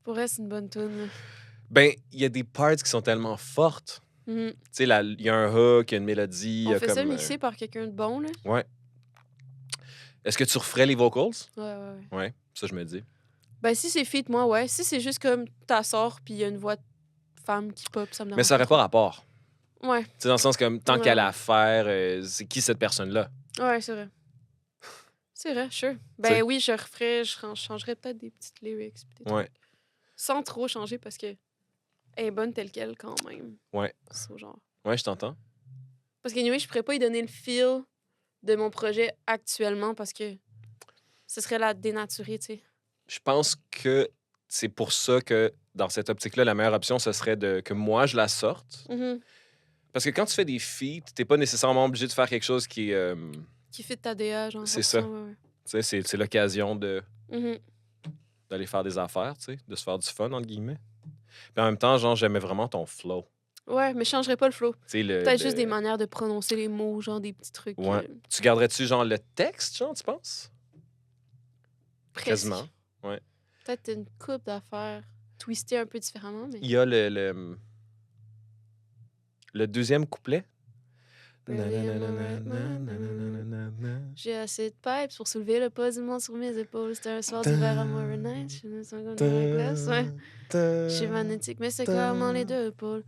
Pour elle, c'est une bonne tune. Ben, il y a des parts qui sont tellement fortes. Mhm. Tu sais, il y a un hook, il y a une mélodie. il y On a fait ça comme, mixer par quelqu'un de bon, là. Ouais. Est-ce que tu referais les vocals? Ouais. Ouais, ça, je me dis. Ben, si c'est feat, moi, ouais. Si c'est juste comme ta sort, puis il y a une voix de femme qui pop, ça me dérange. Mais ça n'aurait pas rapport. Ouais, Tu sais, dans le sens comme, tant Ouais. qu'elle a à faire, c'est qui cette personne-là? ouais, c'est vrai. C'est vrai, sure. T'sais. Ben oui, je referais, je changerais peut-être des petites lyrics. Puis des trucs. Ouais. Sans trop changer parce que elle est bonne telle qu'elle quand même. Ouais. C'est au genre. Ouais, je t'entends. Parce que anyway, je pourrais pas y donner le feel de mon projet actuellement parce que ce serait la dénaturer, tu sais. Je pense que c'est pour ça que, dans cette optique-là, la meilleure option, ce serait que moi, je la sorte. Mhm. Parce que quand tu fais des feats, t'es pas nécessairement obligé de faire quelque chose qui est... Qui fit ta DA, genre. C'est 100%, ça. Ouais. tu sais, c'est l'occasion Mhm. d'aller faire des affaires, tu sais, de se faire du fun, entre guillemets. Puis en même temps, genre, j'aimais vraiment ton flow. Ouais, mais je changerais pas le flow. Tu sais, Peut-être juste des manières de prononcer les mots, genre des petits trucs. Ouais. Tu garderais-tu, genre, le texte, genre, tu penses? Presque. Quasiment. Ouais. Peut-être une coupe d'affaires twistée un peu différemment, mais... Il y a le deuxième couplet. J'ai assez de pipes pour soulever le poids du monde sur mes épaules. C'était un soir d'hiver à Morin Night. Je me sens comme dans la glace, ouais. Je suis magnétique, mais c'est clairement les deux épaules.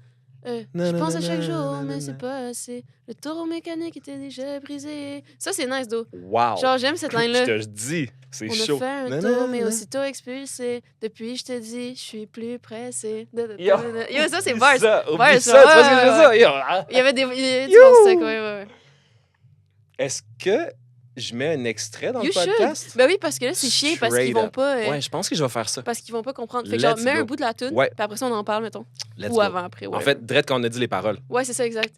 Je pense à chaque jour, mais c'est pas assez. Le taureau mécanique était déjà brisé. Ça, c'est nice, d'eau. Wow! Genre, j'aime cette line-là. Je te dis, c'est On chaud. a fait un tour, mais aussitôt expulsé. Depuis, je te dis, je suis plus pressé. Yo. Yo, ça, c'est Oublie bars. ça, oublie Bars, ça, tu vois ce que je veux ouais. dire? Yo, ah. Il y avait des... Il y avait du Yo. bon stock, ouais. Est-ce que je mets un extrait dans You le should. podcast? Ben oui, parce que là, c'est chiant parce qu'ils Straight vont up. pas... Ouais, je pense que je vais faire ça. Parce qu'ils vont pas comprendre. Fait que genre, Let's mets go. un bout de la tune, Ouais. puis après ça, on en parle, mettons. Let's Ou go. avant, après, ouais. En fait, direct quand on a dit les paroles. Ouais, c'est ça, exact.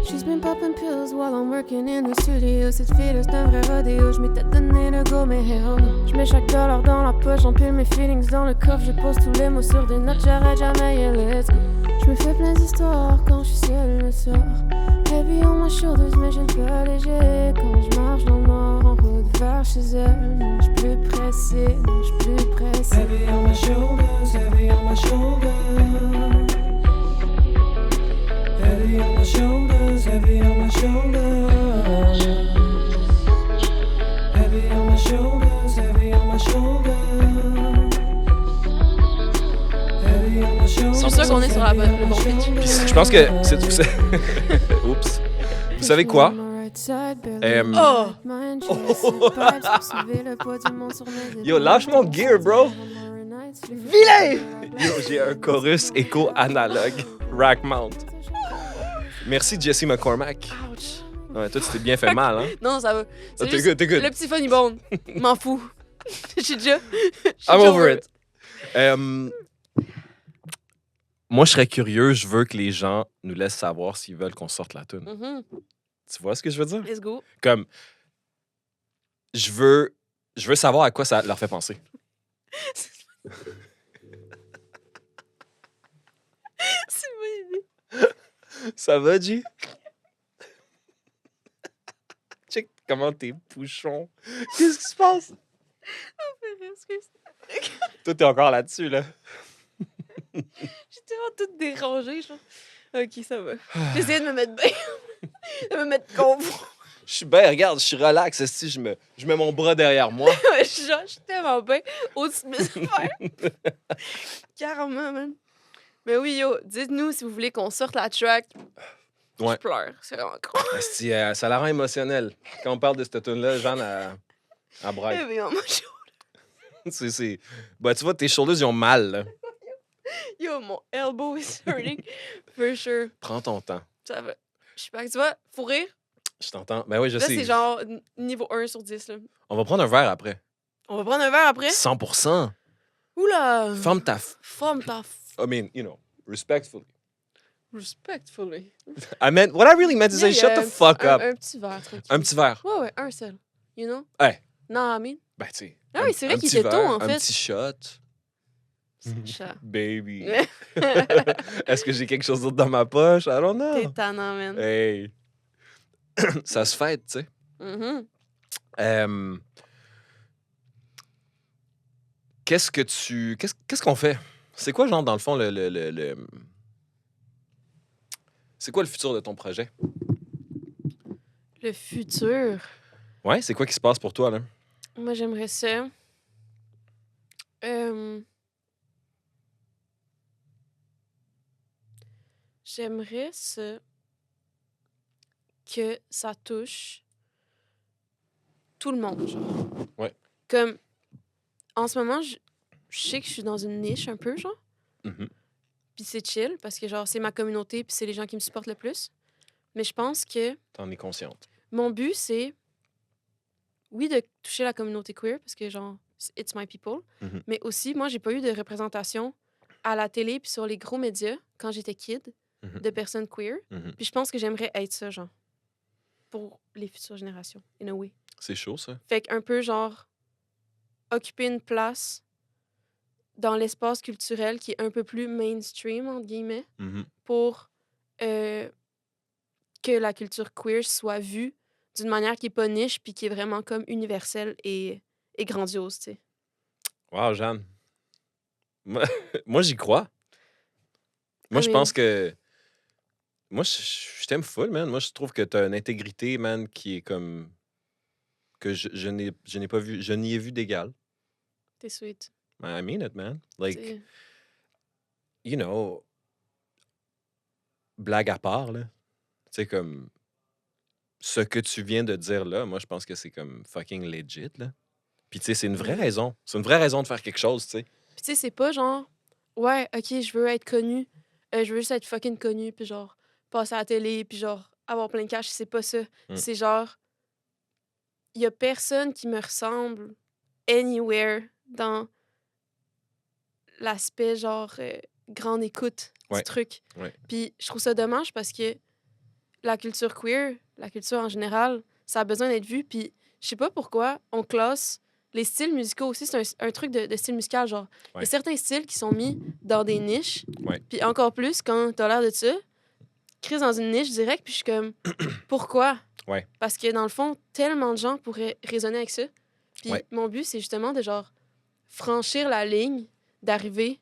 She's been popping pills while I'm working in the studio. Cette fille-là, c'est un vrai rodéo. Je m'étais donné le go, mais hell no. Je mets chaque dollar dans la poche, j'empile mes feelings dans le coffre. Je pose tous les mots sur des notes, j'arrête jamais, yeah, let's go. Je me fais plein d'histoires quand je suis seule le soir. Heavy on my shoulders, mais j'ai le pas léger. Quand je marche dans le noir en route vers chez elle. Non, je suis plus pressée, non, je suis plus pressée. Heavy on my shoulders, heavy on my shoulders. Heavy on my shoulders, heavy on my shoulders. Heavy on my shoulders, heavy on my shoulders. Heavy on my shoulders. Sont sûrs qu'on est sur le bon pitch. Je pense que c'est tout ça. Oups. Vous savez quoi? Oh! Yo, lâche mon gear, bro. Vilain! Yo, j'ai un chorus écho analogue rack mount. Merci Jesse McCormack. Ouch. Ouais, toi, tu t'es bien fait mal, hein? Non, ça va. C'est T'es juste good, t'es good. le petit funny bone. M'en fous. Je suis déjà... I'm over it. Moi, je serais curieux. Je veux que les gens nous laissent savoir s'ils veulent qu'on sorte la tune. Mhm. Tu vois ce que je veux dire? Let's go. Comme, je veux savoir à quoi ça leur fait penser. C'est une bonne idée. Ça va, G? Check comment t'es bouchon. Qu'est-ce qui se passe? Excuse. Toi, t'es encore là-dessus, là. J'étais vraiment toute dérangée, genre. Ok, ça va. J'essayais de me mettre bien. De me mettre confort. Je suis bien, regarde, je suis relax. Si je mets mon bras derrière moi. Genre, je suis tellement bien au-dessus de mes affaires. Carrément, man. Mais oui, yo, dites-nous si vous voulez qu'on sorte la track. Ouais. Je pleure, c'est vraiment con. Asti, ça la rend émotionnelle. Quand on parle de cette tune-là, Jeanne, elle braille. Eh bien, moi, Ben, tu vois, tes shoulders, ils ont mal. Là. yo, mon elbow is hurting. For sure. Prends ton temps. Ça va. Je sais pas, tu vois, faut rire. Je t'entends. Ben oui, je Là, sais. c'est genre niveau 1 sur 10, là. On va prendre un verre après. On va prendre un verre après. 100%. Oula! Ferme ta... Forme ta... I mean, you know, respectfully. Respectfully. What I really meant to say, shut the fuck up. Un petit verre, tranquille. Un petit verre. Ouais, un seul. You know? Hey. Non, I mean. Ben, tu sais. Ah oui, c'est vrai un qu'il petit était tôt, verre, en fait. Un petit shot. Chat. Baby. Est-ce que j'ai quelque chose d'autre dans ma poche? I don't know. T'es tannant, man. Hey. Ça se fête, tu sais. Mm-hmm. Qu'est-ce qu'on fait? C'est quoi, genre, dans le fond, c'est quoi le futur de ton projet? Le futur. Ouais, c'est quoi qui se passe pour toi, là? Moi, j'aimerais ça. J'aimerais ça que ça touche tout le monde, genre. Ouais. Comme, en ce moment, je sais que je suis dans une niche un peu, genre. Mhm. Puis c'est chill, parce que, genre, c'est ma communauté, puis c'est les gens qui me supportent le plus. Mais je pense que T'en es consciente. mon but, c'est, oui, de toucher la communauté queer, parce que, genre, it's my people. Mhm. Mais aussi, moi, j'ai pas eu de représentation à la télé puis sur les gros médias quand j'étais kid Mhm. de personnes queer. Mhm. Puis je pense que j'aimerais être ça, genre, pour les futures générations, in a way. C'est chaud, ça. Fait qu'un peu, genre, occuper une place dans l'espace culturel qui est un peu plus mainstream, entre guillemets, Mhm. pour que la culture queer soit vue d'une manière qui est pas niche puis qui est vraiment comme universelle et grandiose, tu sais. Wow, Jeanne. Moi, j'y crois. Moi, I je mean- pense que... Moi, je t'aime full, man. Moi, je trouve que t'as une intégrité, man, qui est comme... que je n'ai pas vu... Je n'y ai vu d'égal. T'es sweet. I mean it, man. Like, T'sais. you know... Blague à part, là. Tu sais, comme... Ce que tu viens de dire là, moi, je pense que c'est comme fucking legit, là. Puis, tu sais, c'est une vraie Ouais. raison. C'est une vraie raison de faire quelque chose, tu sais. Puis tu sais, c'est pas genre, ouais, ok, je veux être connue, je veux juste être fucking connue, puis genre, passer à la télé, puis genre, avoir plein de cash, c'est pas ça. Mm. C'est genre, il y a personne qui me ressemble anywhere dans l'aspect, genre, grande écoute Ouais. du truc. Ouais. Puis je trouve ça dommage parce que la culture queer, la culture en général, ça a besoin d'être vu, puis je sais pas pourquoi on classe les styles musicaux aussi, c'est un truc de style musical, genre. Il y Ouais. a certains styles qui sont mis dans des niches, Ouais. puis encore plus quand t'as l'air de ça, crise dans une niche direct, puis je suis comme, pourquoi? Ouais. Parce que dans le fond, tellement de gens pourraient résonner avec ça. Puis Ouais. mon but, c'est justement de genre franchir la ligne, d'arriver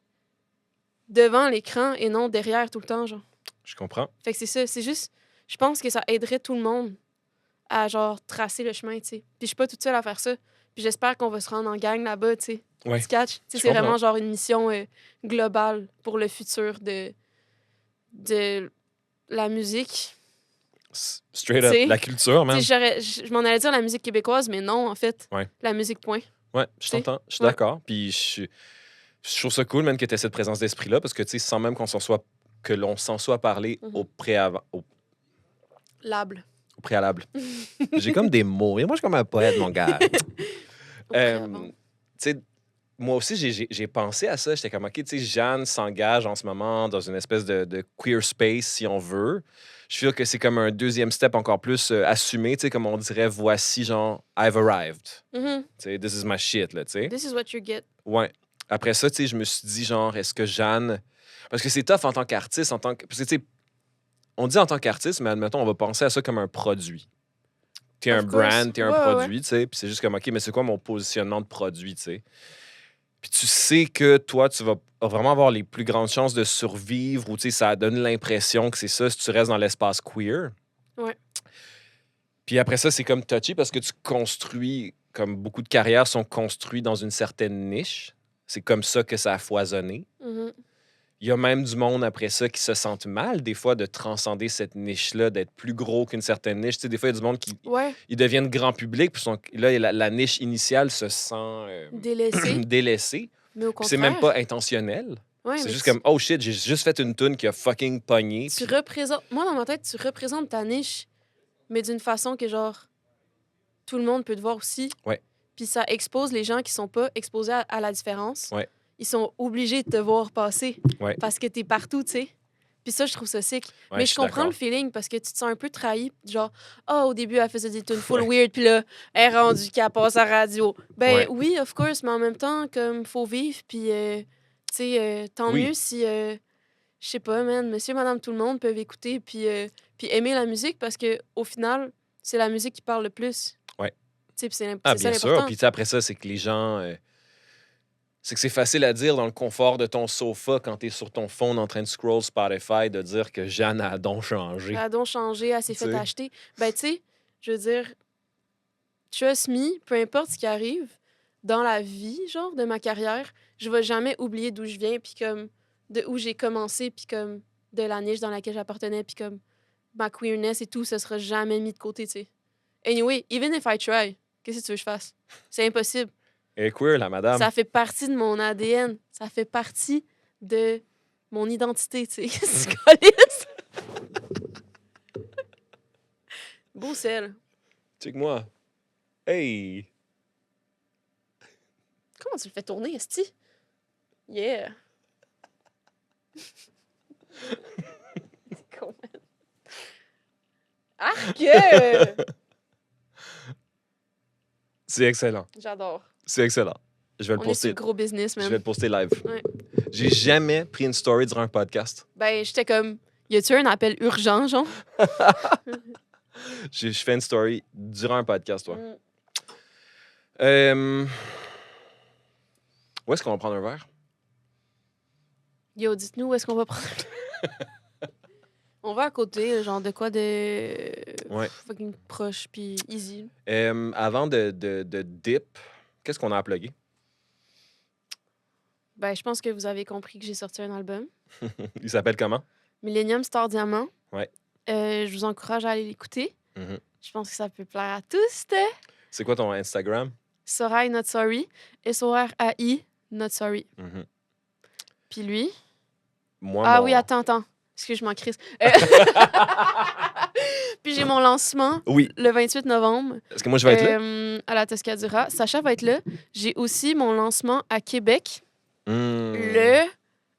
devant l'écran et non derrière tout le temps, genre. Je comprends. Fait que c'est ça, c'est juste, je pense que ça aiderait tout le monde à genre tracer le chemin, tu sais. Puis je suis pas toute seule à faire ça. Puis j'espère qu'on va se rendre en gang là-bas, tu sais. Ouais. Tu catches? Tu sais, Je c'est comprends. vraiment genre une mission globale pour le futur de la musique. Straight up. T'sais, La culture, man. Tu sais, je m'en allais dire la musique québécoise, mais non, en fait. Ouais. La musique, point. Ouais, je T'sais, t'entends. Je suis ouais. d'accord. Puis je trouve ça cool, man, que tu aies cette présence d'esprit-là, parce que, tu sais, sans même que l'on s'en soit parlé Mhm. au L'able. préalable. J'ai comme des mots. Et moi, je suis comme un poète, mon gars. Au préalable. Tu sais, moi aussi, j'ai pensé à ça. J'étais comme, OK, tu sais, Jeanne s'engage en ce moment dans une espèce de queer space, si on veut. Je feel que c'est comme un deuxième step encore plus assumé, tu sais, comme on dirait, voici, genre, I've arrived. Mhm. Tu sais, this is my shit, là, tu sais. This is what you get. Ouais. Après ça, tu sais, je me suis dit, genre, est-ce que Jeanne... Parce que c'est tough en tant qu'artiste, parce que, tu sais, on dit en tant qu'artiste, mais admettons, on va penser à ça comme un produit. T'es un Of course. brand, t'es un Ouais, ouais, produit, tu sais, puis c'est juste comme, OK, mais c'est quoi mon positionnement de produit, tu sais? Puis tu sais que toi, tu vas vraiment avoir les plus grandes chances de survivre, ou tu sais, ça donne l'impression que c'est ça si tu restes dans l'espace queer. Ouais. Puis après ça, c'est comme touchy parce que tu construis, comme beaucoup de carrières sont construites dans une certaine niche. C'est comme ça que ça a foisonné. Mhm. Il y a même du monde après ça qui se sentent mal, des fois, de transcender cette niche-là, d'être plus gros qu'une certaine niche. Tu sais, des fois, il y a du monde qui Ouais, ils deviennent grand public, puis là, la niche initiale se sent délaissé. délaissée. Mais au Puis c'est contraire. même pas intentionnel. Ouais, C'est mais juste comme, oh shit, j'ai juste fait une toune qui a fucking pogné. tu puis- représentes. Moi, dans ma tête, tu représentes ta niche, mais d'une façon que, genre, tout le monde peut te voir aussi. Ouais. Puis ça expose les gens qui sont pas exposés à la différence. Ouais. Ils sont obligés de te voir passer Ouais. parce que t'es partout, tu sais. Puis ça, je trouve ça sick. Ouais, Mais je suis comprends d'accord. le feeling parce que tu te sens un peu trahi. Genre, au début, elle faisait des tunes full weird, puis là, elle est rendue qu'elle passe à la radio. Ben Ouais. oui, of course, mais en même temps, comme, faut vivre, puis, tu sais, tant Oui. mieux si, je sais pas, man, monsieur, madame, tout le monde peuvent écouter, puis aimer la musique parce que au final, c'est la musique qui parle le plus. Ouais. Tu sais, puis c'est Ah, c'est ça bien sûr. l'important. Puis tu sais, après ça, c'est que les gens. C'est que c'est facile à dire dans le confort de ton sofa quand t'es sur ton phone en train de scroll Spotify de dire que Jeanne a donc changé. Elle a donc changé, elle s'est fait T'sais. acheter. Ben, tu sais, je veux dire, trust me, peu importe ce qui arrive dans la vie, genre, de ma carrière, je vais jamais oublier d'où je viens, puis comme, de où j'ai commencé, puis comme, de la niche dans laquelle j'appartenais, puis comme, ma queerness et tout, ça sera jamais mis de côté, tu sais. Anyway, even if I try, qu'est-ce que tu veux que je fasse? C'est impossible. Elle est queer, la madame. Ça fait partie de mon ADN. Ça fait partie de mon identité, tu sais. C'est caliste. Beau sel. Check-moi. Hey! Comment tu le fais tourner, esti? Yeah. C'est con, man. Arc! C'est excellent. J'adore. C'est excellent. Je vais le On est sur poster. le gros business, Je vais man. le poster live. Ouais. J'ai jamais pris une story durant un podcast. Ben, j'étais comme, y a-tu un appel urgent, genre? Je fais une story durant un podcast, toi. Mm. Où est-ce qu'on va prendre un verre? Yo, dites-nous où est-ce qu'on va prendre. On va à côté, genre de quoi de. Ouais. Fucking proche, puis easy. Avant de dip, qu'est-ce qu'on a à plugger? Ben, je pense que vous avez compris que j'ai sorti un album. Il s'appelle comment? Millennium Star Diamant. Ouais. Je vous encourage à aller l'écouter. Mhm. Je pense que ça peut plaire à tous. C'est quoi ton Instagram? Sorai Not Sorry. S-O-R-A-I Not Sorry. Mhm. Puis lui. Moi, Ah mon- oui, attends. Excuse, je m'en crisse. Puis j'ai mon lancement Oui. le 28 novembre Est-ce que moi, je vais être là? à la Toscadura. Sacha va être là. J'ai aussi mon lancement à Québec. Le.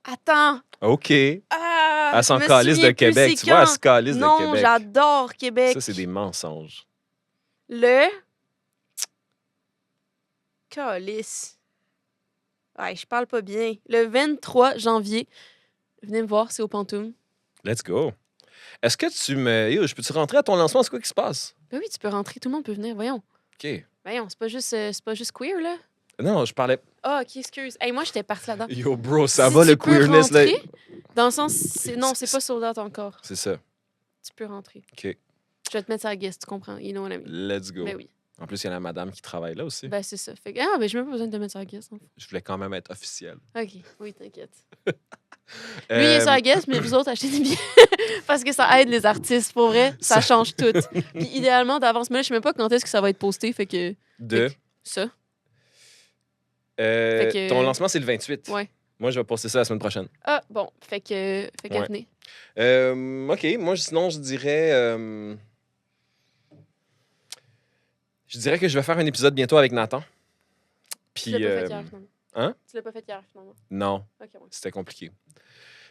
Attends. OK. Ah, Elle s'en je me calisse de souviens plus Québec. c'est Tu vois, elle quand. se calisse de Non, Québec. j'adore Québec. Ça, c'est des mensonges. Le. Calice. Ouais, je parle pas bien. Le 23 janvier. Venez me voir, c'est au Pantoum. Let's go. Est-ce que tu me... Yo, je peux-tu rentrer à ton lancement? C'est quoi qui se passe? Ben oui, tu peux rentrer, tout le monde peut venir, voyons. OK. Voyons, c'est pas juste queer, là. Non, je parlais... Ah, OK, excuse. Hey, moi, j'étais partie là-dedans. Yo, bro, ça Si va tu le peux queerness, là? rentrer, dans le sens, non, c'est pas sold out encore. C'est ça. Tu peux rentrer. OK. Je vais te mettre ça à guest, tu comprends? You know what I mean? Let's go. Ben oui. En plus, il y a la madame qui travaille là aussi. Ben, c'est ça. Fait que, ben, j'ai même pas besoin de te mettre ça à guest. En fait. Je voulais quand même être officiel. OK, oui, t'inquiète. Lui, il est sur la guest, mais vous autres, achetez des billets. Parce que ça aide les artistes. Pour vrai, ça change tout. Puis idéalement, d'avance, mais là, je sais même pas quand est-ce que ça va être posté. Fait que. De... Ça. Fait que- Ton lancement, c'est le 28. Ouais. Moi, je vais poster ça la semaine prochaine. Ah, bon. Fait que Ouais. venez. OK. Moi, sinon, je dirais... Je dirais que je vais faire un épisode bientôt avec Nathan. Tu Puis... l'as pas fait hier, finalement. hein? Tu l'as pas fait hier, finalement. Non, OK, ouais. c'était compliqué.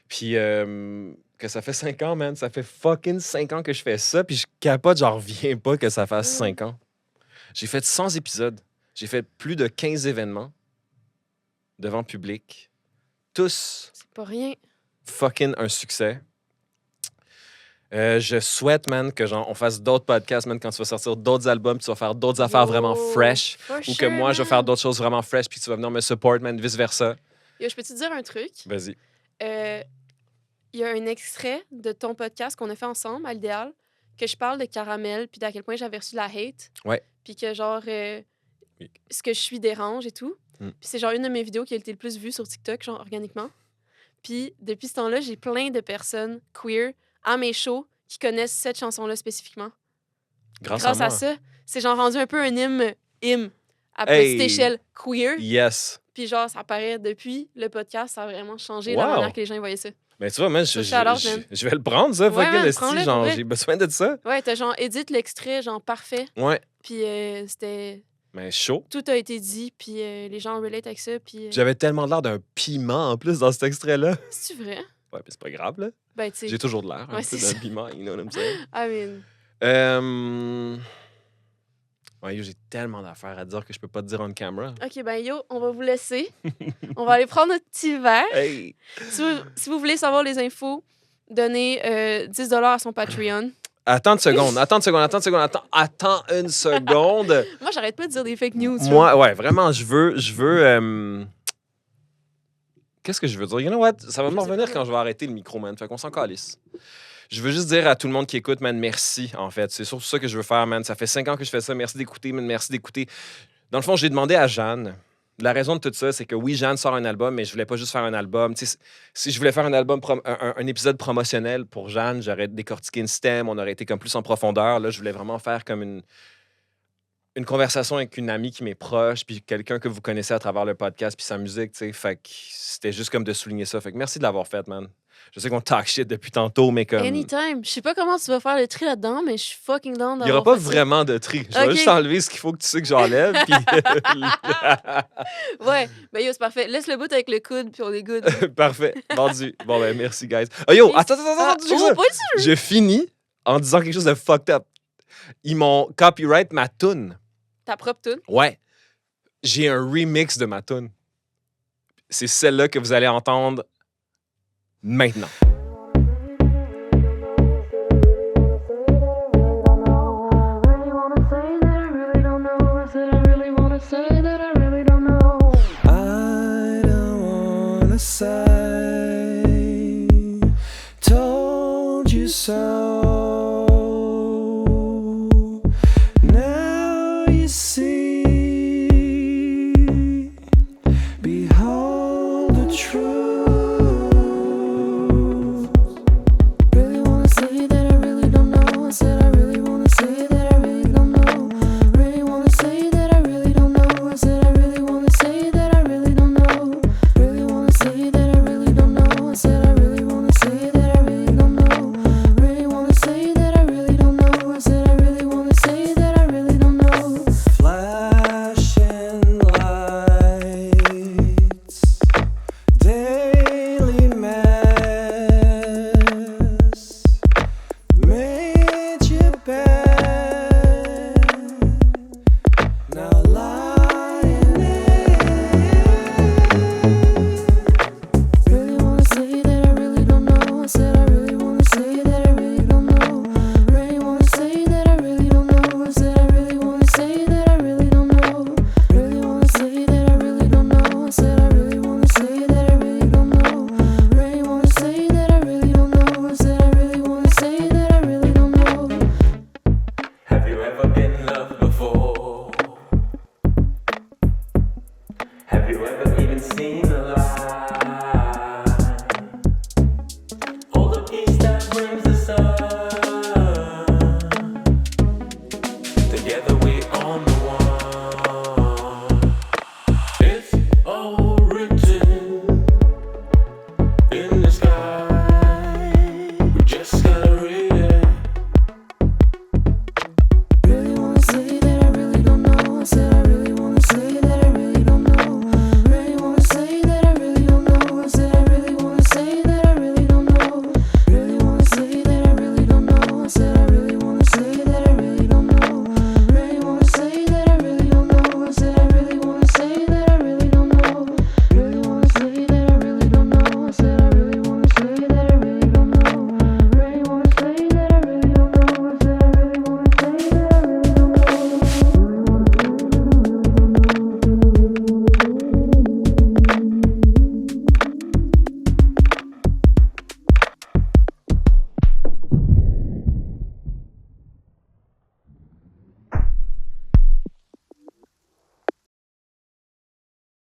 Puis que ça fait 5 ans, man. Ça fait fucking 5 ans que je fais ça. Puis je capote, j'en reviens pas que ça fasse 5 ans. J'ai fait 100 épisodes. J'ai fait plus de 15 événements devant public. Tous C'est pas rien. fucking un succès. Je souhaite, man, que genre, on fasse d'autres podcasts, man, quand tu vas sortir d'autres albums, puis tu vas faire d'autres affaires vraiment Yo, fresh. for Ou que sure, moi, je vais man. faire d'autres choses vraiment fresh, puis tu vas venir me support, man, vice-versa. Yo, je peux te dire un truc? Vas-y. Il y a un extrait de ton podcast qu'on a fait ensemble, à l'idéal, que je parle de caramel, puis d'à quel point j'avais reçu de la hate. Ouais. Puis que genre, Oui. ce que je suis dérange et tout. Mm. Puis c'est genre une de mes vidéos qui a été le plus vue sur TikTok, genre organiquement. Puis depuis ce temps-là, j'ai plein de personnes queer à mes shows qui connaissent cette chanson-là spécifiquement. Grâce à Grâce moi. à ça, c'est genre rendu un peu un hymne à Hey! petite échelle queer. Yes. Puis genre, ça paraît depuis le podcast, ça a vraiment changé Wow. la manière que les gens y voyaient ça. Mais tu vois, man, So, shout out, man. je vais le prendre, ça, Ouais, fucking man, esti, prends-le, pour genre, vrai. j'ai besoin de ça. Ouais, t'as genre édite l'extrait, genre parfait. Ouais. Puis c'était... Mais chaud. Tout a été dit, puis les gens relate avec ça, puis... J'avais tellement l'air d'un piment, en plus, dans cet extrait-là. C'est-tu vrai? Ouais, mais c'est pas grave, là. Ben, tu sais... J'ai toujours de l'air, un Ouais, peu c'est d'un ça. piment, you know what I'm saying? I mean... Ouais, yo, j'ai tellement d'affaires à dire que je peux pas te dire on camera. OK, ben yo, on va vous laisser. On va aller prendre notre petit verre. Hey! Si vous voulez savoir les infos, donnez 10 $ à son Patreon. Attends une seconde. Attends une seconde. Moi, j'arrête pas de dire des fake news. tu vois. Moi, ouais, vraiment, je veux. Qu'est-ce que je veux dire? You know what? Ça va me revenir quand je vais arrêter le micro, man. Fait qu'on s'en calisse. Je veux juste dire à tout le monde qui écoute, man, merci, en fait. C'est surtout ça que je veux faire, man. Ça fait 5 ans que je fais ça. Merci d'écouter, man. Merci d'écouter. Dans le fond, j'ai demandé à Jeanne. La raison de tout ça, c'est que oui, Jeanne sort un album, mais je voulais pas juste faire un album. Tu sais, si je voulais faire un album, un épisode promotionnel pour Jeanne, j'aurais décortiqué une stem, on aurait été comme plus en profondeur. Là, je voulais vraiment faire comme une conversation avec une amie qui m'est proche, puis quelqu'un que vous connaissez à travers le podcast, puis sa musique, tu sais. Fait que c'était juste comme de souligner ça. Fait que merci de l'avoir fait, man. Je sais qu'on talk shit depuis tantôt, mais comme... Anytime. Je sais pas comment tu vas faire le tri là-dedans, mais je suis fucking down Il n'y aura d'avoir pas fait ça. vraiment de tri. Je vais Ok. juste enlever ce qu'il faut que tu sais que j'enlève, puis... Ouais, ben yo, c'est parfait. Laisse le bout avec le coude, puis on est good. Parfait. Vendu. Bon, ben, merci, guys. Oh, yo, attends, Ah, check ça. oh, pas du- Je finis en disant quelque chose de fucked up. Ils m'ont copyright ma toune. Ta propre tune. Ouais. J'ai un remix de ma toune. C'est celle-là que vous allez entendre maintenant. I don't wanna say, told you so. Now you see, behold the truth. Really wanna say that I really don't know. I said I really wanna say that I really don't know. Really wanna say that I really don't know. I said I really wanna say that I really don't know. Really wanna say that I really don't know. I said I really wanna say that I really don't know. Really wanna say that I really don't know. I said I really wanna say that I really don't know. Flashing lights, daily mess, made your bed, now lying in. Really wanna say that I really don't know. I said I really wanna say that I really don't know. Really wanna say that I really don't know. I said I really wanna say that I really don't know. Really wanna say that I really don't know. I said I really wanna say that I really don't know. Really wanna say that I really don't know. I said I really wanna say that I really don't know. Have you ever been loved before? Have you ever even seen a